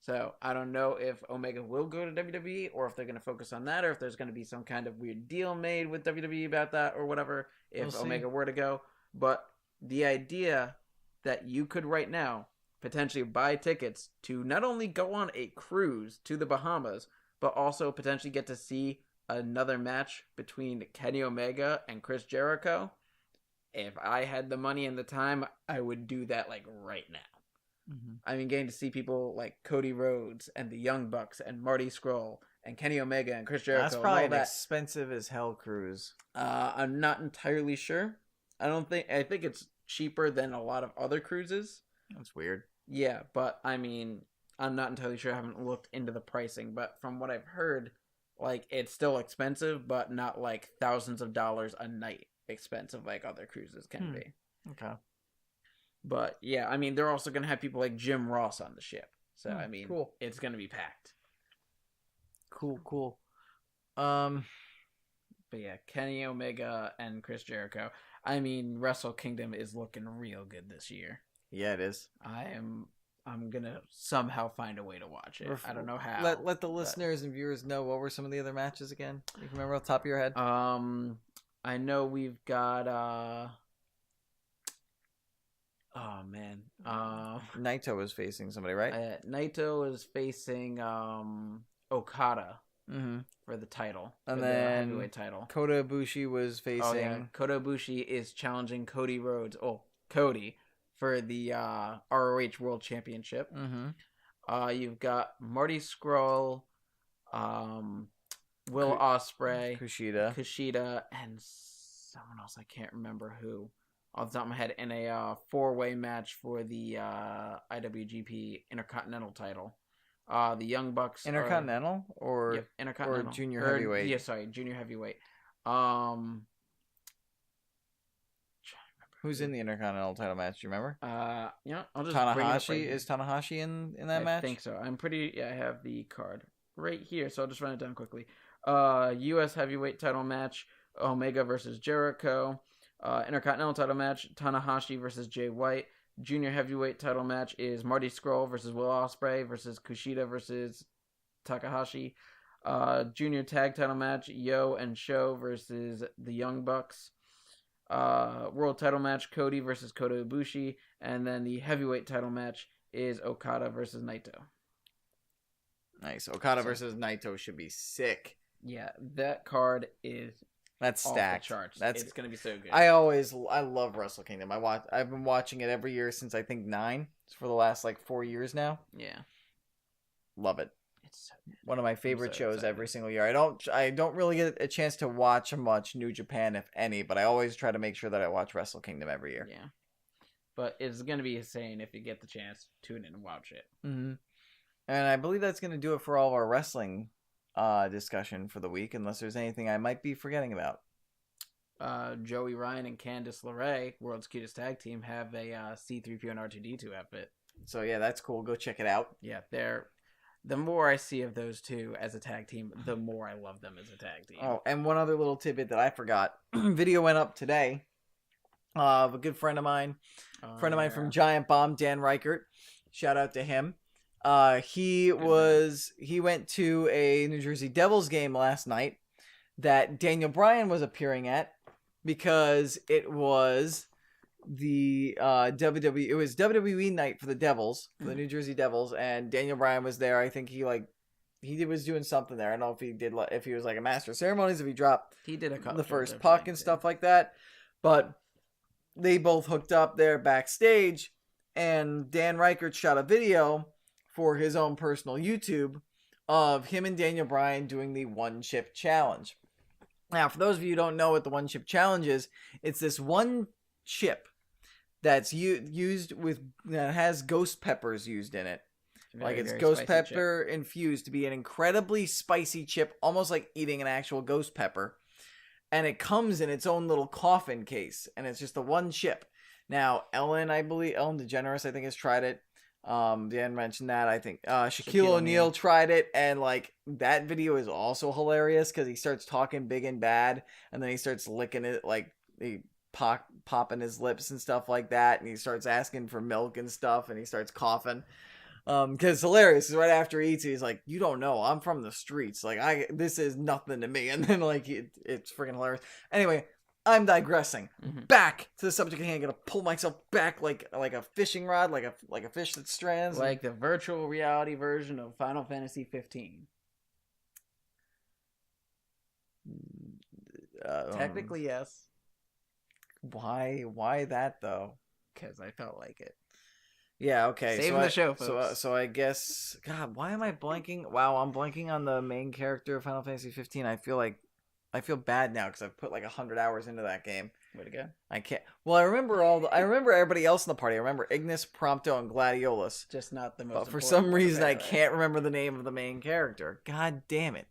So I don't know if Omega will go to WWE or if they're going to focus on that, or if there's going to be some kind of weird deal made with WWE about that or whatever if Omega were to go. But the idea that you could right now potentially buy tickets to not only go on a cruise to the Bahamas, but also potentially get to see another match between Kenny Omega and Chris Jericho. If I had the money and the time, I would do that like right now. I mean, getting to see people like Cody Rhodes and the Young Bucks and Marty Scurll and Kenny Omega and Chris Jericho. That's probably an expensive as hell cruise. I'm not entirely sure. I think it's cheaper than a lot of other cruises. That's weird. Yeah, but I mean, I'm not entirely sure. I haven't looked into the pricing, but from what I've heard, like it's still expensive, but not like thousands of dollars a night expensive like other cruises can be. Okay. But yeah, I mean, they're also going to have people like Jim Ross on the ship. So, I mean, cool. It's going to be packed. Cool. But yeah, Kenny Omega and Chris Jericho. I mean, Wrestle Kingdom is looking real good this year. Yeah, it is. I'm going to somehow find a way to watch it. I don't know how. Let the listeners and viewers know what were some of the other matches again. You can remember off the top of your head? I know we've got oh man. Naito was facing somebody, right? Naito is facing Okada for the title. And the then heavyweight title. Kota Ibushi was facing... Oh, yeah. Kota Ibushi is challenging Cody Rhodes. Oh, Cody for the ROH World Championship. You've got Marty Scurll, Will Ospreay, Kushida, and someone else I can't remember who. Off the top of my head, in a four-way match for the IWGP Intercontinental title. The Young Bucks Intercontinental or Intercontinental. Or junior heavyweight? Yeah, sorry, junior heavyweight. Who's in the Intercontinental title match? Do you remember? I'll just Tanahashi. bring it up Is Tanahashi in that match? I think so. I have the card right here, so I'll just run it down quickly. U.S. heavyweight title match, Omega versus Jericho. Intercontinental title match, Tanahashi versus Jay White. Junior heavyweight title match is Marty Scurll versus Will Ospreay versus Kushida versus Takahashi. Junior tag title match, Yo and Sho versus the Young Bucks. World title match, Cody versus Kota Ibushi. And then the heavyweight title match is Okada versus Naito. Nice. Okada versus Naito should be sick. Yeah, that card is That's stacked. Off the charts. That's It's gonna be so good. I love Wrestle Kingdom. I've been watching it every year since I think 9. It's for the last like 4 years now. Yeah. Love it. It's one of my favorite shows excited. every single year. I don't really get a chance to watch much New Japan, if any, but I always try to make sure that I watch Wrestle Kingdom every year. Yeah. But it's gonna be insane if you get the chance. Tune in and watch it. Mm-hmm. And I believe that's gonna do it for all of our wrestling discussion for the week, unless there's anything I might be forgetting about. Joey Ryan and Candice LeRae, World's Cutest Tag Team, have a C-3PO and R2-D2 outfit. So yeah, that's cool. Go check it out. Yeah, the more I see of those two as a tag team, the more I love them as a tag team. Oh, and one other little tidbit that I forgot. Video went up today. A good friend of mine, from Giant Bomb, Dan Reichert. Shout out to him. He went to a New Jersey Devils game last night that Daniel Bryan was appearing at because it was the WWE night for the Devils, for the New Jersey Devils, and Daniel Bryan was there. I think he was doing something there. I don't know if he was like a master of ceremonies, if he dropped the first puck and stuff like that, but they both hooked up there backstage, and Dan Reichert shot a video for his own personal YouTube of him and Daniel Bryan doing the one chip challenge. Now, for those of you who don't know what the one chip challenge is, it's this one chip that's used that has ghost peppers used in it. Like it's ghost pepper infused to be an incredibly spicy chip, almost like eating an actual ghost pepper. And it comes in its own little coffin case, and it's just the one chip. Now, Ellen DeGeneres, I think, has tried it. Dan mentioned that. I think Shaquille O'Neal tried it, and like that video is also hilarious because he starts talking big and bad, and then he starts licking it, like he popping his lips and stuff like that, and he starts asking for milk and stuff, and he starts coughing. Because it's hilarious. Right after he eats it, he's like, "You don't know, I'm from the streets. Like this is nothing to me." And then like it's freaking hilarious. Anyway, I'm digressing. Mm-hmm. Back to the subject at hand. I'm gonna pull myself back like a fishing rod, like a fish that strands. Like the virtual reality version of Final Fantasy 15. Technically, yes. Why that though? Because I felt like it. Yeah, okay. Saving the show, folks. So I guess, God, why am I blanking? Wow, I'm blanking on the main character of Final Fantasy 15. I feel bad now because I've put like 100 hours into that game. Way to go. I can't. Well, I remember everybody else in the party. I remember Ignis, Prompto, and Gladiolus. Just not the most. But for some reason, I can't remember the name of the main character. God damn it.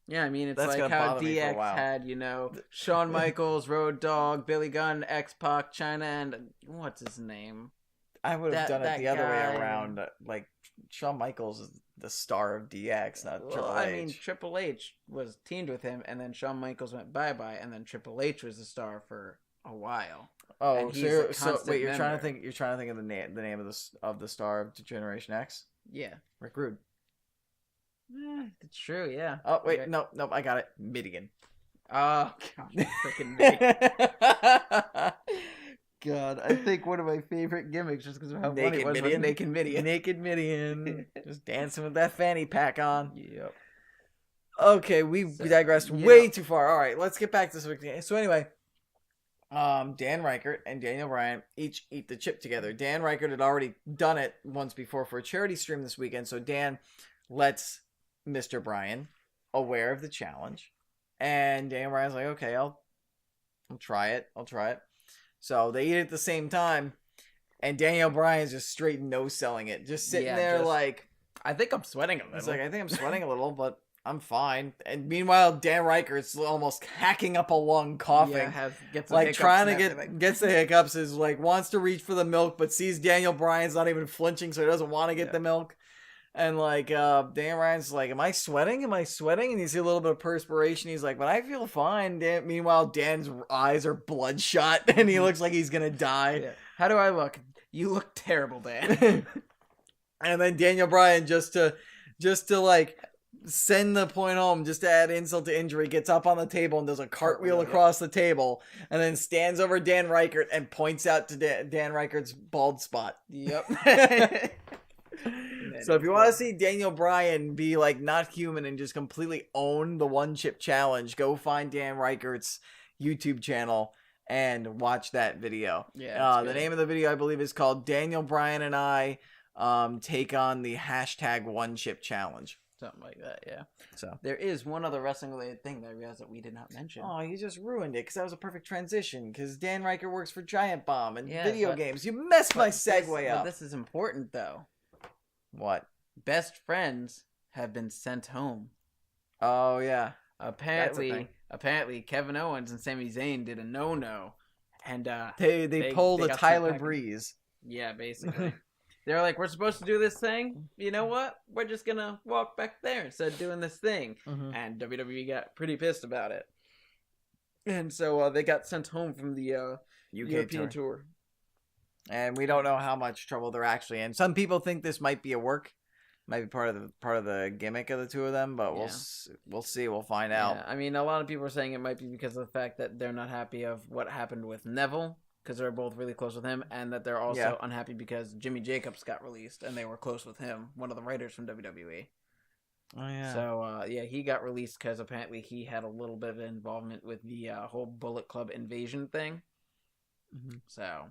Yeah, I mean, it's like how DX had, Shawn Michaels, Road Dogg, Billy Gunn, X-Pac, Chyna, and what's his name? I would have done it the other way around. Like, Shawn Michaels is the star of DX, not Triple H. I mean, Triple H was teamed with him, and then Shawn Michaels went bye-bye, and then Triple H was the star for a while. Oh, so wait, you're trying to think of the name of the star of Generation X? Yeah. Rick Rude. It's true, yeah. Oh, wait, okay. No, I got it. Midian. Oh, God, freaking Midian. God, I think one of my favorite gimmicks, just because of how funny it was Naked Midian. Naked Midian. Just dancing with that fanny pack on. Yep. Okay, we digressed way too far. All right, let's get back to this. So anyway, Dan Reichert and Daniel Bryan each eat the chip together. Dan Reichert had already done it once before for a charity stream this weekend, so Dan lets Mr. Bryan aware of the challenge. And Daniel Bryan's like, okay, I'll try it. So they eat it at the same time, and Daniel Bryan's just straight no-selling it. Just sitting there like... I think I'm sweating a little. He's like, I think I'm sweating a little, but I'm fine. And meanwhile, Dan Reichert's almost hacking up a lung, coughing. Yeah, gets the hiccups, is like, wants to reach for the milk, but sees Daniel Bryan's not even flinching, so he doesn't want to get the milk. And like, Dan Ryan's like, am I sweating? And you see a little bit of perspiration. He's like, but I feel fine. Meanwhile, Dan's eyes are bloodshot, and he looks like he's gonna die. Yeah. How do I look? You look terrible, Dan. And then Daniel Bryan, just to like send the point home, just to add insult to injury, gets up on the table and does a cartwheel across the table, and then stands over Dan Reichert and points out to Dan Reichert's bald spot. Yep. So if you want to see Daniel Bryan be like not human and just completely own the one chip challenge, go find Dan Reichert's YouTube channel and watch that video. Yeah, the name of the video I believe is called Daniel Bryan and I take on the hashtag one chip challenge. Something like that, yeah. So there is one other wrestling related thing that I realized that we did not mention. Oh, you just ruined it because that was a perfect transition. Because Dan Reichert works for Giant Bomb and video games. You messed my segue up. But this is important though. What? Best friends have been sent home. Oh yeah. Apparently Kevin Owens and Sami Zayn did a no, and they pulled a Tyler Breeze. Yeah, basically. They're like, we're supposed to do this thing. You know what? We're just gonna walk back there instead of doing this thing. Mm-hmm. And WWE got pretty pissed about it, and so they got sent home from the UK European tour. And we don't know how much trouble they're actually in. Some people think this might be a work. Might be part of the gimmick of the two of them, but we'll see. We'll find out. Yeah, I mean, a lot of people are saying it might be because of the fact that they're not happy of what happened with Neville, because they're both really close with him, and that they're also unhappy because Jimmy Jacobs got released, and they were close with him, one of the writers from WWE. Oh yeah. So he got released because apparently he had a little bit of involvement with the whole Bullet Club invasion thing. Mm-hmm. So,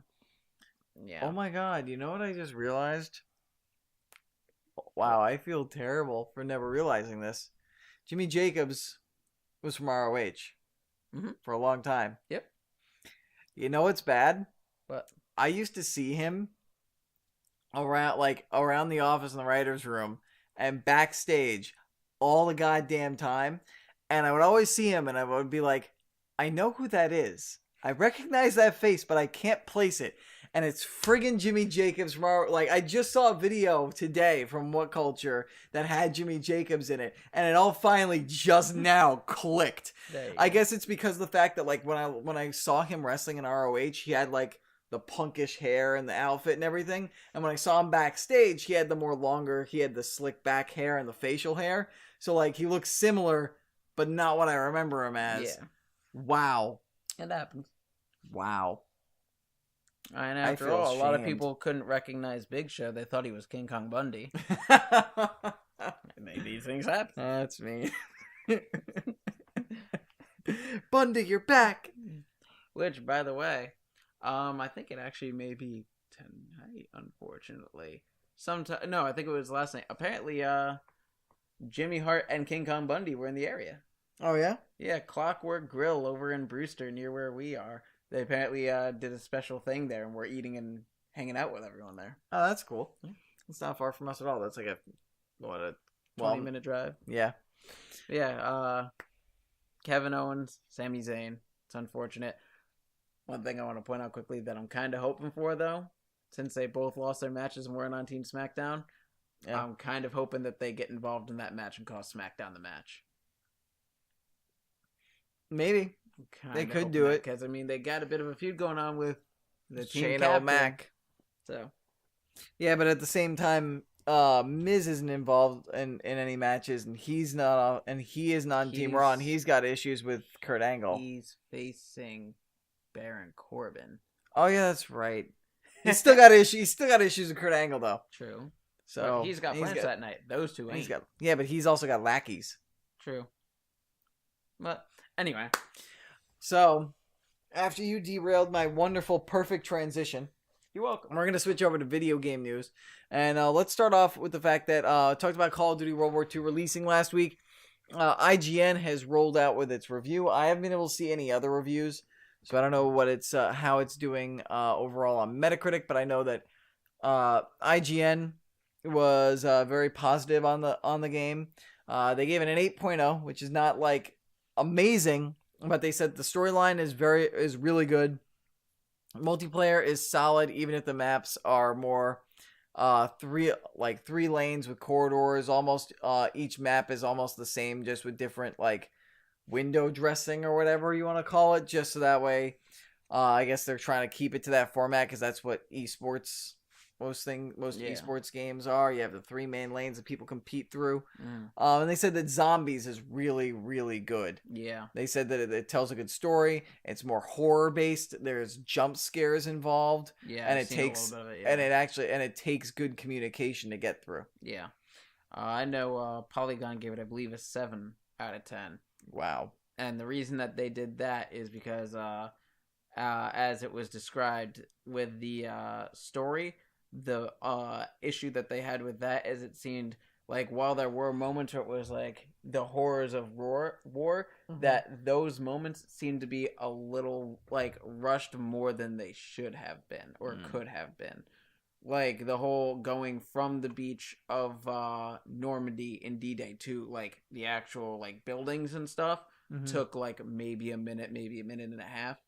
yeah. Oh my God! You know what I just realized? Wow, I feel terrible for never realizing this. Jimmy Jacobs was from ROH for a long time. Yep. You know what's bad? What? I used to see him around the office in the writer's room and backstage all the goddamn time. And I would always see him and I would be like, I know who that is. I recognize that face, but I can't place it. And it's friggin' Jimmy Jacobs from I just saw a video today from What Culture that had Jimmy Jacobs in it, and it all finally just now clicked. I guess it's because of the fact that when I saw him wrestling in ROH, he had the punkish hair and the outfit and everything, and when I saw him backstage, he had the slick back hair and the facial hair. So he looks similar, but not what I remember him as. Yeah. Wow. It happens. Wow. And after all, a lot of people couldn't recognize Big Show. They thought he was King Kong Bundy. These things happen. That's me. Bundy, you're back. Which, by the way, I think it actually may be tonight, unfortunately. No, I think it was last night. Apparently, Jimmy Hart and King Kong Bundy were in the area. Oh, yeah? Yeah, Clockwork Grill over in Brewster, near where we are. They apparently did a special thing there, and we're eating and hanging out with everyone there. Oh, that's cool. It's not far from us at all. That's a 20-minute drive. Yeah. Yeah, Kevin Owens, Sami Zayn. It's unfortunate. One thing I want to point out quickly that I'm kind of hoping for, though, since they both lost their matches and weren't on Team SmackDown, I'm kind of hoping that they get involved in that match and cost SmackDown the match. Maybe. They could do it. Because, they got a bit of a feud going on with the team Shane captain. O'Mac. So. Yeah, but at the same time, Miz isn't involved in any matches, and he is not on Team Raw, and he's got issues with Kurt Angle. He's facing Baron Corbin. Oh, yeah, that's right. He's still got issues. He's still got issues with Kurt Angle, though. True. So but he's got plans that night. Those two ain't. But he's also got lackeys. True. But anyway. So, after you derailed my wonderful, perfect transition, you're welcome. We're going to switch over to video game news. And let's start off with the fact that talked about Call of Duty World War II releasing last week. IGN has rolled out with its review. I haven't been able to see any other reviews, so I don't know what how it's doing overall on Metacritic, but I know that IGN was very positive on the game. They gave it an 8.0, which is not amazing. But they said the storyline is really good. Multiplayer is solid, even if the maps are more three lanes with corridors. Almost each map is almost the same, just with different window dressing or whatever you want to call it. Just so that way, I guess they're trying to keep it to that format because that's what esports most Yeah. esports games are. You have the 3 main lanes that people compete through. Mm. And they said that Zombies is really, really good. Yeah. They said that it tells a good story. It's more horror based. There's jump scares involved. Yeah. And I've it seen takes a little bit of it, and it takes good communication to get through. Yeah. I know Polygon gave it, I believe, a 7 out of 10. Wow. And the reason that they did that is because, as it was described with the story, the issue that they had with that is it seemed like while there were moments where it was like the horrors of war, that those moments seemed to be a little like rushed more than they should have been or could have been. Like the whole going from the beach of Normandy in D-Day to like the actual like buildings and stuff took like maybe a minute and a half.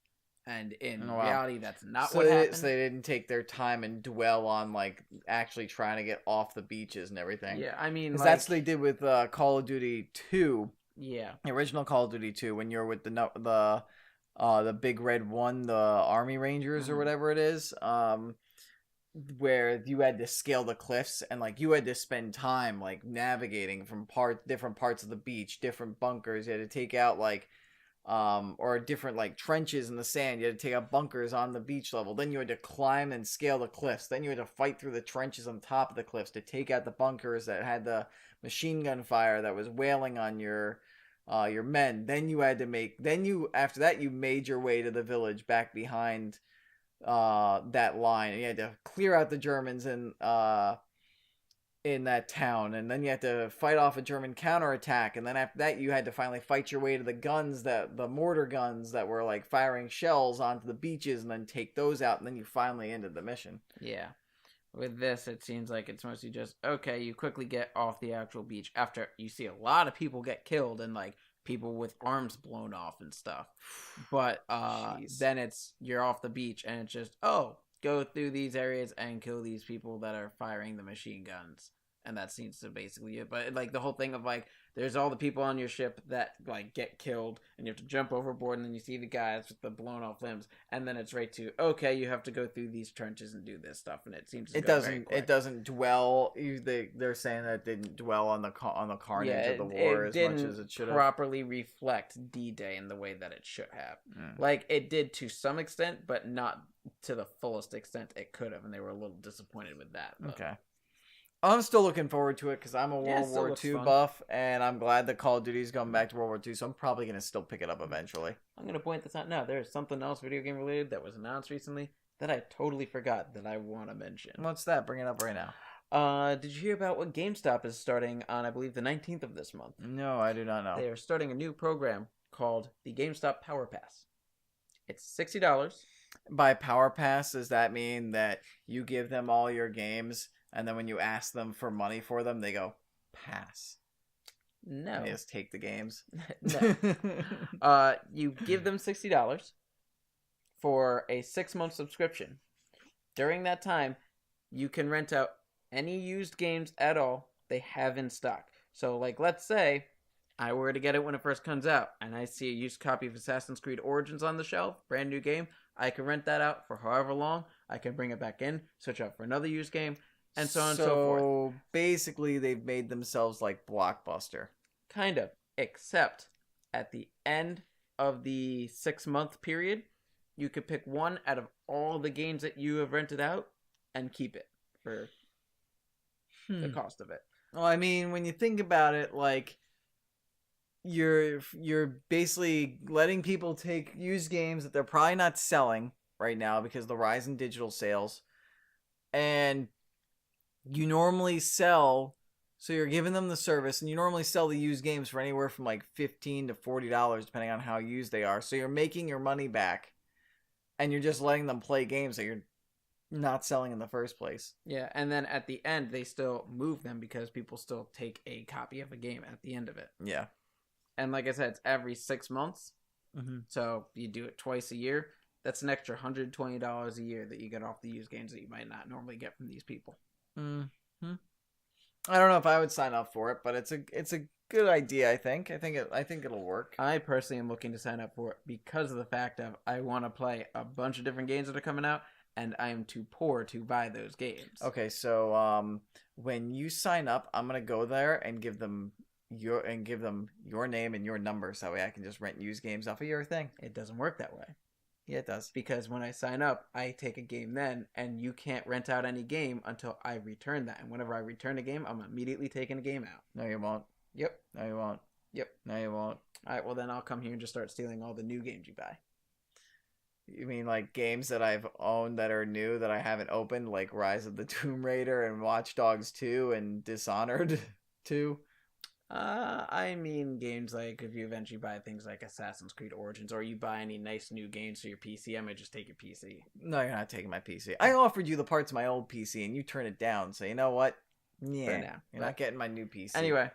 And in reality, that's not what happened. So they didn't take their time and dwell on like actually trying to get off the beaches and everything. Yeah, I mean, because that's what they did with Call of Duty 2. Yeah, the original Call of Duty 2, when you're with the big red one, the Army Rangers or whatever it is, where you had to scale the cliffs and like you had to spend time like navigating from different parts of the beach, different bunkers. You had to take out like or different like trenches in the sand. You had to take out bunkers on the beach level. Then you had to climb and scale the cliffs. Then you had to fight through the trenches on top of the cliffs to take out the bunkers that had the machine gun fire that was wailing on your men. Then you had to after that you made your way to the village back behind that line, and you had to clear out the Germans in that town, and then you had to fight off a German counterattack, and then after that you had to finally fight your way to the mortar guns that were like firing shells onto the beaches, and then take those out, and then you finally ended the mission. Yeah. With this, it seems like it's mostly just, okay, you quickly get off the actual beach after you see a lot of people get killed and like people with arms blown off and stuff. But then you're off the beach and it's just, go through these areas and kill these people that are firing the machine guns. And that seems to basically it. But like the whole thing of like, there's all the people on your ship that like get killed and you have to jump overboard, and then you see the guys with the blown off limbs, and then it's right to, okay, you have to go through these trenches and do this stuff, and it seems to it doesn't dwell. They're saying that it didn't dwell on the carnage of the war as much as it should have. Properly reflect D-Day in the way that it should have. Like it did to some extent, but not to the fullest extent it could have, and they were a little disappointed with that. Though. Okay. I'm still looking forward to it because I'm a World War II buff, and I'm glad that Call of Duty's going back to World War II, so I'm probably going to still pick it up eventually. I'm going to point this out now. There's something else video game related that was announced recently that I totally forgot that I want to mention. What's that? Bring it up right now. Did you hear about what GameStop is starting on, I believe, the 19th of this month? No, I do not know. They are starting a new program called the GameStop Power Pass. It's $60. By Power Pass, does that mean that you give them all your games, and then when you ask them for money for them, they go, pass? No. And they just take the games? No. You give them $60 for a 6-month subscription. During that time, you can rent out any used games at all they have in stock. So, like, let's say I were to get it when it first comes out, and I see a used copy of Assassin's Creed Origins on the shelf, brand new game, I can rent that out for however long. I can bring it back in, switch out for another used game, and so on and so forth. So basically, they've made themselves like Blockbuster. Kind of. Except at the end of the 6-month period, you could pick one out of all the games that you have rented out and keep it for the cost of it. Well, I mean, when you think about it, like, you're basically letting people take used games that they're probably not selling right now because of the rise in digital sales, and you normally sell, so you're giving them the service, and you normally sell the used games for anywhere from like $15 to $40 depending on how used they are. So you're making your money back, and you're just letting them play games that you're not selling in the first place. Yeah, and then at the end they still move them because people still take a copy of a game at the end of it. Yeah. And like I said, it's every 6 months. Mm-hmm. So you do it twice a year. That's an extra $120 a year that you get off the used games that you might not normally get from these people. Mm-hmm. I don't know if I would sign up for it, but it's a good idea. I think it'll work. I personally am looking to sign up for it because of the fact of I want to play a bunch of different games that are coming out, and I am too poor to buy those games. Okay, so when you sign up, I'm gonna go there and give them your name and your number, so that way I can just rent and use games off of your thing. It doesn't work that way. Yeah, it does. Because when I sign up, I take a game then, and you can't rent out any game until I return that. And whenever I return a game, I'm immediately taking a game out. No, you won't. Yep. No, you won't. Yep. No, you won't. All right, well, then I'll come here and just start stealing all the new games you buy. You mean like games that I've owned that are new that I haven't opened, like Rise of the Tomb Raider and Watch Dogs 2 and Dishonored 2? I mean games like if you eventually buy things like Assassin's Creed Origins, or you buy any nice new games for your PC, I might just take your PC. No, you're not taking my PC. I offered you the parts of my old PC and you turned it down, so you know what? Yeah, now. You're not getting my new PC. Anyway,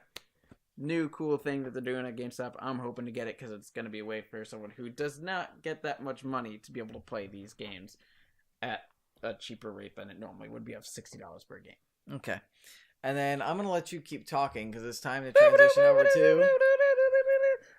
new cool thing that they're doing at GameStop. I'm hoping to get it because it's going to be a way for someone who does not get that much money to be able to play these games at a cheaper rate than it normally would be of $60 per game. Okay. And then I'm going to let you keep talking because it's time to transition over to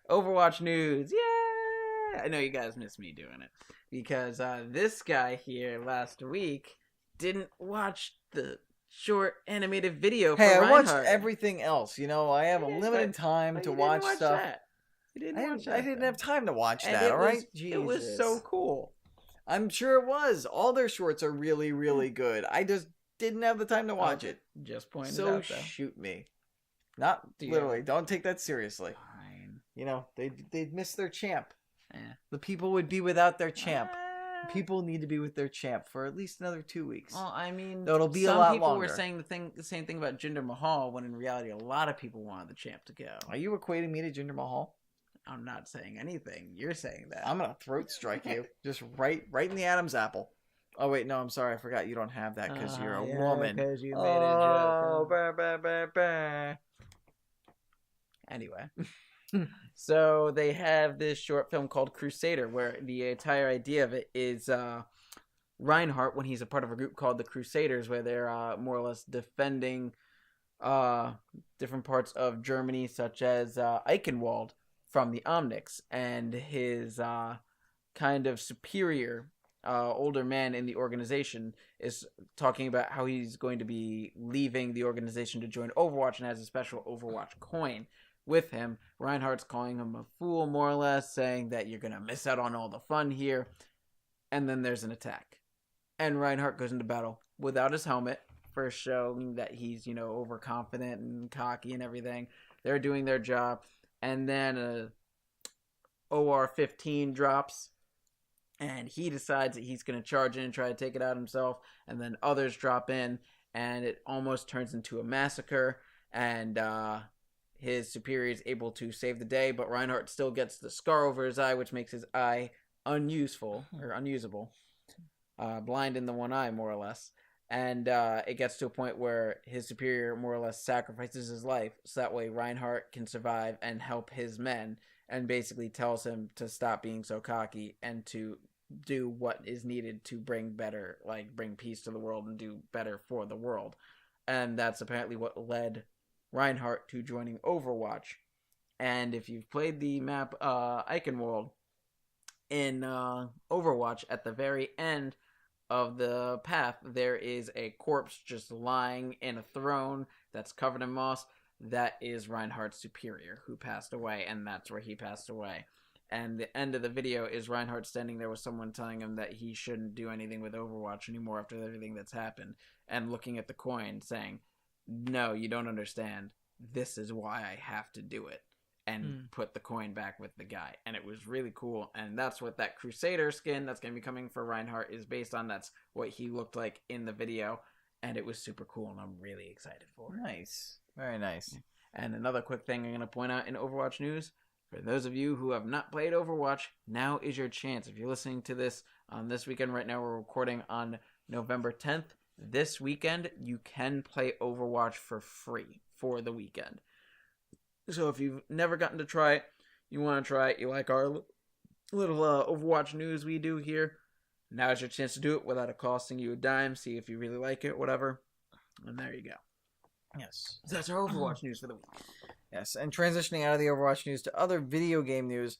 Overwatch news. Yeah! I know you guys miss me doing it because this guy here last week didn't watch the short animated video for Reinhardt. Reinhardt. I watched everything else. You know, I have a limited time to watch stuff. You didn't watch that. I didn't have time to watch And that, all right? It was so cool. I'm sure it was. All their shorts are really, really good. I just didn't have the time to watch it. Just pointed so out, though. shoot me. Not literally. Don't take that seriously. Fine. You know, they'd miss their champ. Eh. The people would be without their champ. People need to be with their champ for at least another 2 weeks. Well, I mean, it'll be a lot longer. Some people were saying the same thing about Jinder Mahal, when in reality, a lot of people wanted the champ to go. Are you equating me to Jinder Mahal? I'm not saying anything. You're saying that. I'm gonna throat strike you, just right in the Adam's apple. Oh wait, no, I'm sorry, I forgot you don't have that because you're a woman. Because you made a joke. Anyway. So they have this short film called Crusader, where the entire idea of it is Reinhardt, when he's a part of a group called the Crusaders, where they're more or less defending different parts of Germany, such as Eichenwald from the Omnics, and his kind of superior older man in the organization is talking about how he's going to be leaving the organization to join Overwatch and has a special Overwatch coin with him. Reinhardt's calling him a fool, more or less, saying that you're going to miss out on all the fun here. And then there's an attack. And Reinhardt goes into battle without his helmet, first showing that he's, overconfident and cocky and everything. They're doing their job. And then a OR-15 drops. And he decides that he's going to charge in and try to take it out himself. And then others drop in. And it almost turns into a massacre. And his superior is able to save the day. But Reinhardt still gets the scar over his eye, which makes his eye unusable. Blind in the one eye, more or less. And it gets to a point where his superior more or less sacrifices his life. So that way Reinhardt can survive and help his men. And basically tells him to stop being so cocky and to do what is needed to bring peace to the world and do better for the world. And that's apparently what led Reinhardt to joining Overwatch. And if you've played the map Eichenwald in Overwatch, at the very end of the path, there is a corpse just lying in a throne that's covered in moss. That is Reinhardt's superior who passed away, and that's where he passed away. And the end of the video is Reinhardt standing there with someone telling him that he shouldn't do anything with Overwatch anymore after everything that's happened, and looking at the coin saying, no, you don't understand. This is why I have to do it. And put the coin back with the guy. And it was really cool. And that's what that Crusader skin that's going to be coming for Reinhardt is based on. That's what he looked like in the video. And it was super cool, and I'm really excited for it. Nice. Very nice. And another quick thing I'm going to point out in Overwatch news, for those of you who have not played Overwatch, now is your chance. If you're listening to this on this weekend, right now we're recording on November 10th. This weekend, you can play Overwatch for free for the weekend. So if you've never gotten to try it, you want to try it, you like our little Overwatch news we do here, now's your chance to do it without it costing you a dime. See if you really like it, whatever. And there you go. Yes. So that's our Overwatch news for the week. Yes, and transitioning out of the Overwatch news to other video game news,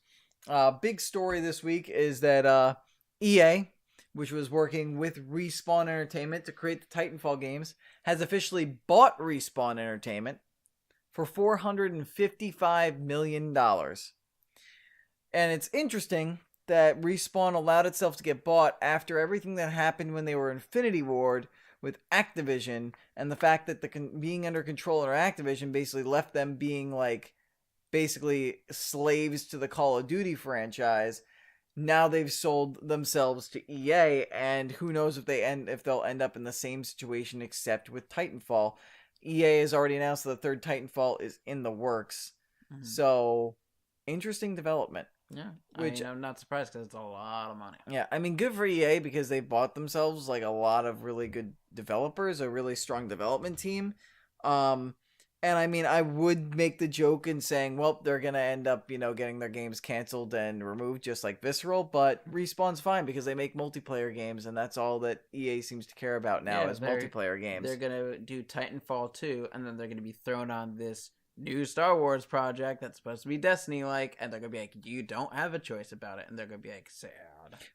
big story this week is that EA which was working with Respawn Entertainment to create the Titanfall games, has officially bought Respawn Entertainment for $455 million. And it's interesting that Respawn allowed itself to get bought after everything that happened when they were Infinity Ward with Activision, and the fact that being under control under Activision basically left them being like basically slaves to the Call of Duty franchise. Now they've sold themselves to EA, and who knows if they'll end up in the same situation except with Titanfall. EA has already announced that the third Titanfall is in the works. Mm-hmm. So, interesting development. Yeah, I'm not surprised because it's a lot of money. Yeah, I mean, good for EA because they bought themselves like a lot of really good developers, a really strong development team. And I mean, I would make the joke in saying, well, they're going to end up, getting their games canceled and removed just like Visceral, but Respawn's fine because they make multiplayer games, and that's all that EA seems to care about now is multiplayer games. They're going to do Titanfall 2, and then they're going to be thrown on this new Star Wars project that's supposed to be Destiny-like, and they're going to be like, you don't have a choice about it, and they're going to be like, sad.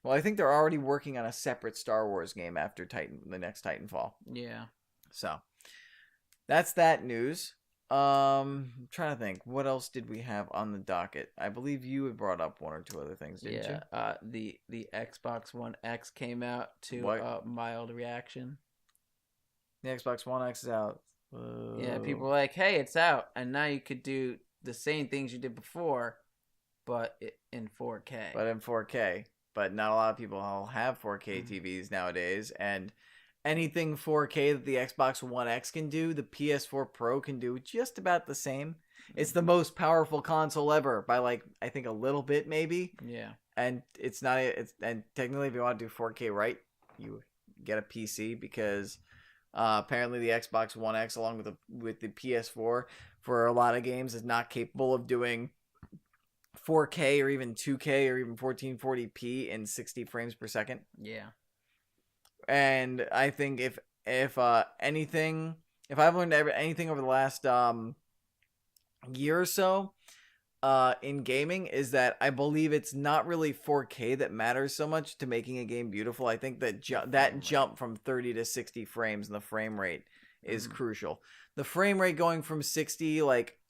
Well, I think they're already working on a separate Star Wars game after the next Titanfall. Yeah. So, that's that news. I'm trying to think. What else did we have on the docket? I believe you had brought up one or two other things, didn't you? Yeah, the Xbox One X came out to a mild reaction. The Xbox One X is out. Yeah, people were like, hey, it's out, and now you could do the same things you did before, but in 4K. But not a lot of people have 4K TVs nowadays, and anything 4K that the Xbox One X can do, the PS4 Pro can do just about the same. It's the most powerful console ever by I think a little bit maybe. Yeah. And and technically if you want to do 4K right, you get a PC because apparently the Xbox One X along with the PS4 for a lot of games is not capable of doing 4K or even 2K or even 1440p in 60 frames per second. Yeah. And I think if I've learned anything over the last year or so in gaming is that I believe it's not really 4K that matters so much to making a game beautiful. I think that jump from 30 to 60 frames in the frame rate is crucial. The frame rate going from 60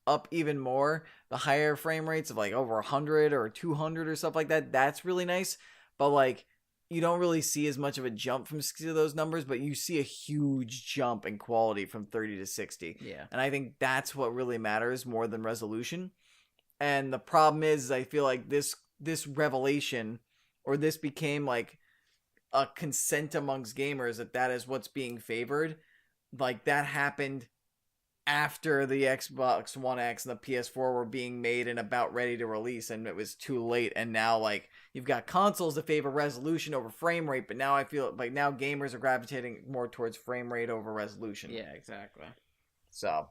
up even more, the higher frame rates of over 100 or 200 or stuff like that, that's really nice. But you don't really see as much of a jump from 60 to those numbers, but you see a huge jump in quality from 30 to 60. Yeah. And I think that's what really matters more than resolution. And the problem is I feel like this revelation, or this became a consent amongst gamers that is what's being favored. That happened after the Xbox One X and the PS4 were being made and about ready to release, and it was too late. And now you've got consoles that favor resolution over frame rate, but now I feel now gamers are gravitating more towards frame rate over resolution. Yeah, exactly. So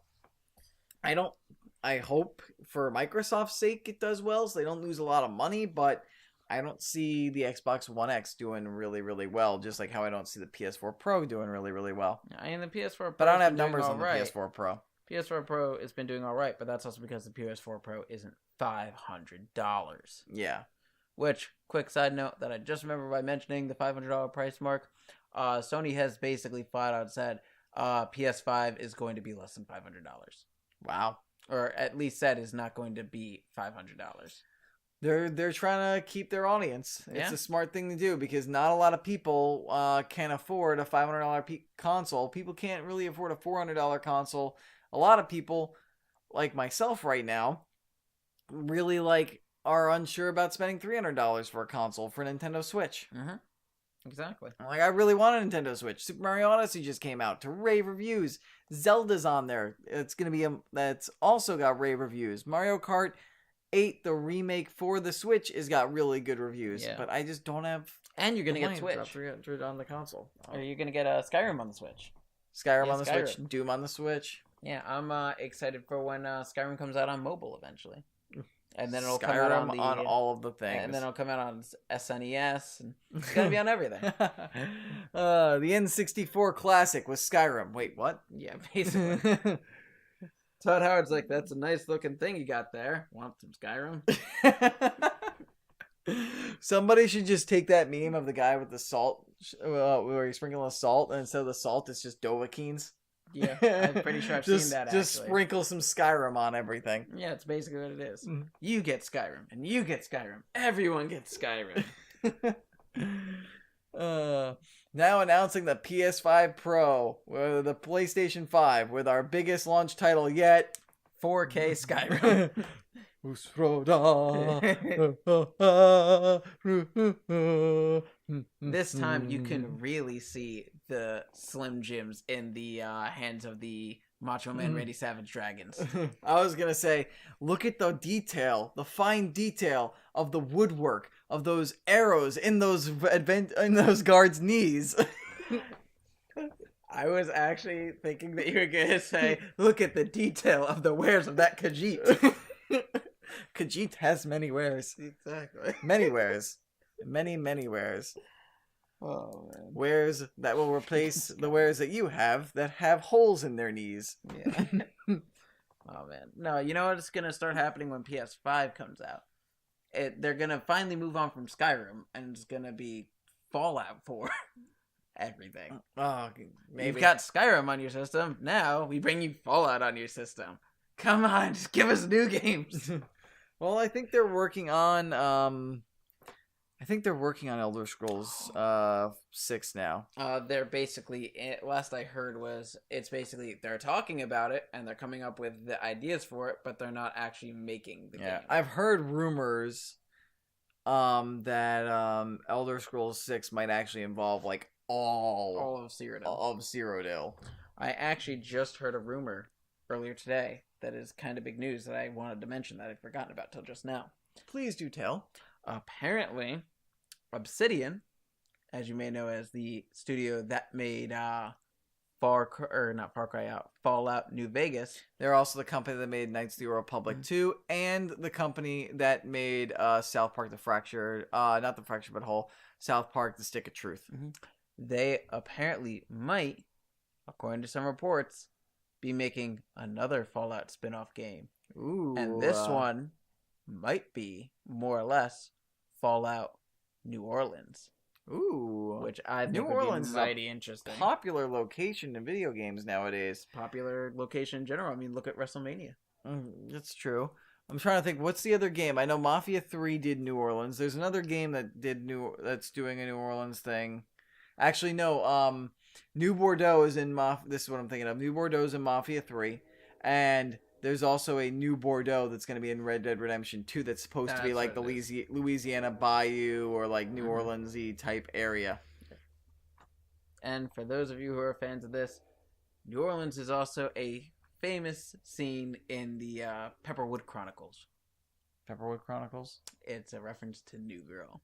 I hope for Microsoft's sake it does well so they don't lose a lot of money, but I don't see the Xbox One X doing really, really well, just like how I don't see the PS4 Pro doing really, really well. I mean, the PS4 Pro, but I don't have numbers on the PS4 Pro. PS4 Pro has been doing all right, but that's also because the PS4 Pro isn't $500. Yeah. Which, quick side note that I just remember by mentioning the $500 price mark, Sony has basically flat out said PS5 is going to be less than $500. Wow. Or at least said is not going to be $500. They're trying to keep their audience. It's a smart thing to do because not a lot of people can afford a $500 console. People can't really afford a $400 console. A lot of people, like myself right now, really are unsure about spending $300 for a console for a Nintendo Switch. Mm-hmm. Exactly. I really want a Nintendo Switch. Super Mario Odyssey just came out to rave reviews. Zelda's on there. It's gonna be that's also got rave reviews. Mario Kart 8, the remake for the Switch, has got really good reviews. Yeah. But I just don't have. And you're gonna get Switch $300 on the console. Or you're gonna get Skyrim on the Switch. Skyrim on the Switch. Doom on the Switch. Yeah, I'm excited for when Skyrim comes out on mobile eventually. And then it'll Skyrim come out on all of the things. And then it'll come out on SNES. And it's going to be on everything. The N64 Classic with Skyrim. Wait, what? Yeah, basically. Todd Howard's like, that's a nice looking thing you got there. Want some Skyrim? Somebody should just take that meme of the guy with the salt, where he's sprinkling salt, and instead of the salt, it's just Dovahkiins. Yeah, I'm pretty sure I've seen that, Just actually. sprinkle some Skyrim on everything. Yeah, it's basically what it is. You get Skyrim, and you get Skyrim. Everyone gets Skyrim. Now announcing the PS5 Pro, the PlayStation 5, with our biggest launch title yet, 4K Skyrim. This time you can really see the Slim Jims in the hands of the Macho Man Randy Savage Dragons. I was gonna say, look at the detail, the fine detail of the woodwork of those arrows in those guards' knees. I was actually thinking that you were gonna say, look at the detail of the wares of that Khajiit. Khajiit has many wares. Exactly. Many wares. Many wares. Oh, man. Wares that will replace the wares that you have that have holes in their knees. Yeah. Oh, man. No, you know what's going to start happening when PS5 comes out? They're going to finally move on from Skyrim, and it's going to be Fallout 4. Everything. Oh, maybe. You've got Skyrim on your system. Now we bring you Fallout on your system. Come on, just give us new games. Well, I think they're working on Elder Scrolls 6 now. They're basically, last I heard was, it's basically they're talking about it and they're coming up with the ideas for it, but they're not actually making the game. I've heard rumors that Elder Scrolls 6 might actually involve like all of Cyrodiil. Of Cyrodiil. I actually just heard a rumor earlier today that is kind of big news that I wanted to mention that I'd forgotten about till just now. Please do tell. Apparently, Obsidian, as you may know as the studio that made Fallout New Vegas. They're also the company that made Knights of the Republic 2, and the company that made South Park: The Fractured, not The Fractured but Whole, South Park: The Stick of Truth. Mm-hmm. They apparently might, according to some reports, be making another Fallout spin-off game. Ooh. And this one might be, more or less, Fallout New Orleans. Ooh. Which I think New would Orleans be mighty interesting. Popular location in video games nowadays. Popular location in general. I mean, look at WrestleMania. That's true. I'm trying to think, what's the other game? I know Mafia 3 did New Orleans. There's another game that's doing a New Orleans thing. Actually, no. New Bordeaux is in This is what I'm thinking of. New Bordeaux is in Mafia 3, and there's also a New Bordeaux that's going to be in Red Dead Redemption 2 that's supposed to be like the Louisiana Bayou or like New Orleans-y type area. And for those of you who are fans of this, New Orleans is also a famous scene in the Pepperwood Chronicles. Pepperwood Chronicles? It's a reference to New Girl.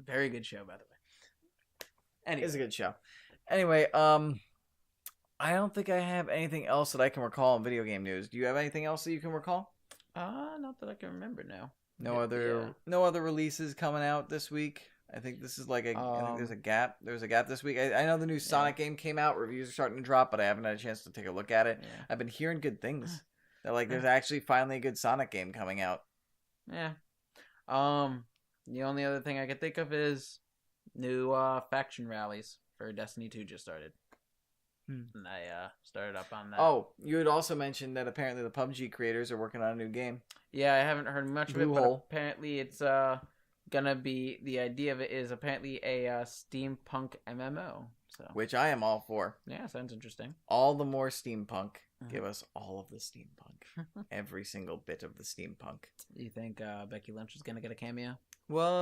Very good show, by the way. Anyway. It's a good show. Anyway, I don't think I have anything else that I can recall in video game news. Do you have anything else that you can recall? Not that I can remember now. No other releases coming out this week. I think this is like I think there's a gap. There's a gap this week. I know the new Sonic game came out. Reviews are starting to drop, but I haven't had a chance to take a look at it. Yeah. I've been hearing good things. That like there's actually finally a good Sonic game coming out. Yeah. The only other thing I could think of is new faction rallies for Destiny 2 just started. And I started up on that. Oh, you had also mentioned that apparently the PUBG creators are working on a new game. Yeah, I haven't heard much of it, Blue but Hole. apparently it's gonna be, the idea of it is apparently a steampunk MMO. So, Which I am all for. yeah, sounds interesting. All the more steampunk. Give us all of the steampunk. Every single bit of the steampunk. You think Becky Lynch is gonna get a cameo? Whoa.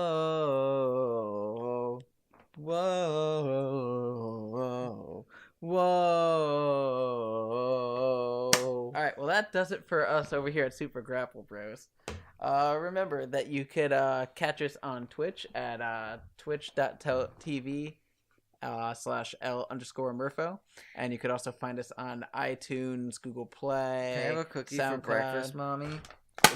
Whoa. Whoa. Alright, well that does it for us over here at Super Grapple Bros. Remember that you could catch us on Twitch at twitch.tv /L_Murpho. And you could also find us on iTunes, Google Play. Can I have a cookie SoundCloud. for breakfast, Mommy?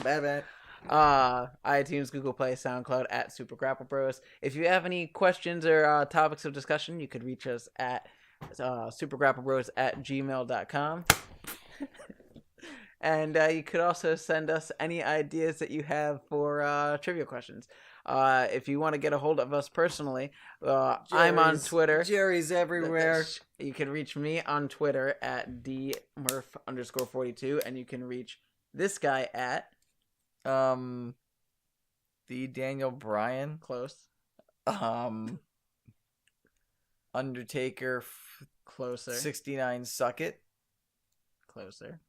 Bad. iTunes, Google Play, SoundCloud at Super Grapple Bros. If you have any questions or topics of discussion, you could reach us at supergrapplebros@gmail.com. And you could also send us any ideas that you have for trivia questions. If you want to get a hold of us personally, I'm on Twitter. Jerry's everywhere. You can reach me on Twitter at DMurph_42, and you can reach this guy at the Daniel Bryan. Close. Undertaker. Closer. 69 Suck It. Closer.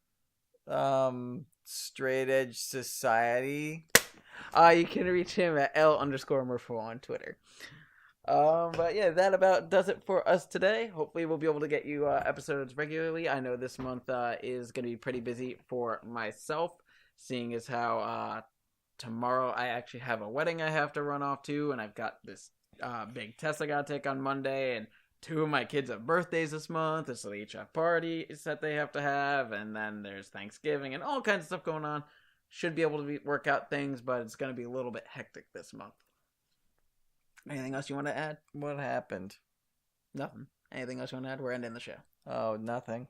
Straight Edge Society. You can reach him at L_Murpho on Twitter. But yeah, that about does it for us today. Hopefully we'll be able to get you episodes regularly. I know this month is going to be pretty busy for myself, seeing as how tomorrow I actually have a wedding I have to run off to, and I've got this big test I got to take on Monday, and 2 of my kids have birthdays this month. There's the HF parties that they have to have, and then there's Thanksgiving and all kinds of stuff going on. Should be able to work out things, but it's going to be a little bit hectic this month. Anything else you want to add? What happened? Nothing. Anything else you want to add? We're ending the show. Oh, nothing.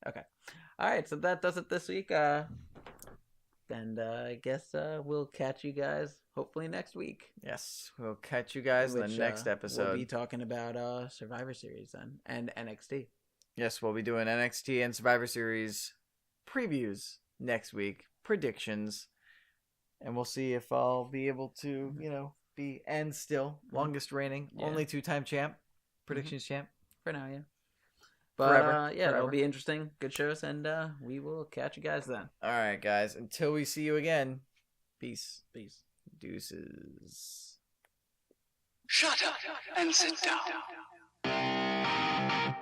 Okay. All right, so that does it this week. And I guess we'll catch you guys hopefully next week. Yes, we'll catch you guys in the next episode. We'll be talking about Survivor Series then, and NXT. Yes, we'll be doing NXT and Survivor Series previews next week, predictions, and we'll see if I'll be able to, be and still longest reigning, only 2-time champ, predictions champ for now, yeah. But forever. It'll be interesting. Good shows, and we will catch you guys then. All right, guys. Until we see you again, peace. Peace. Deuces. Shut up and sit down.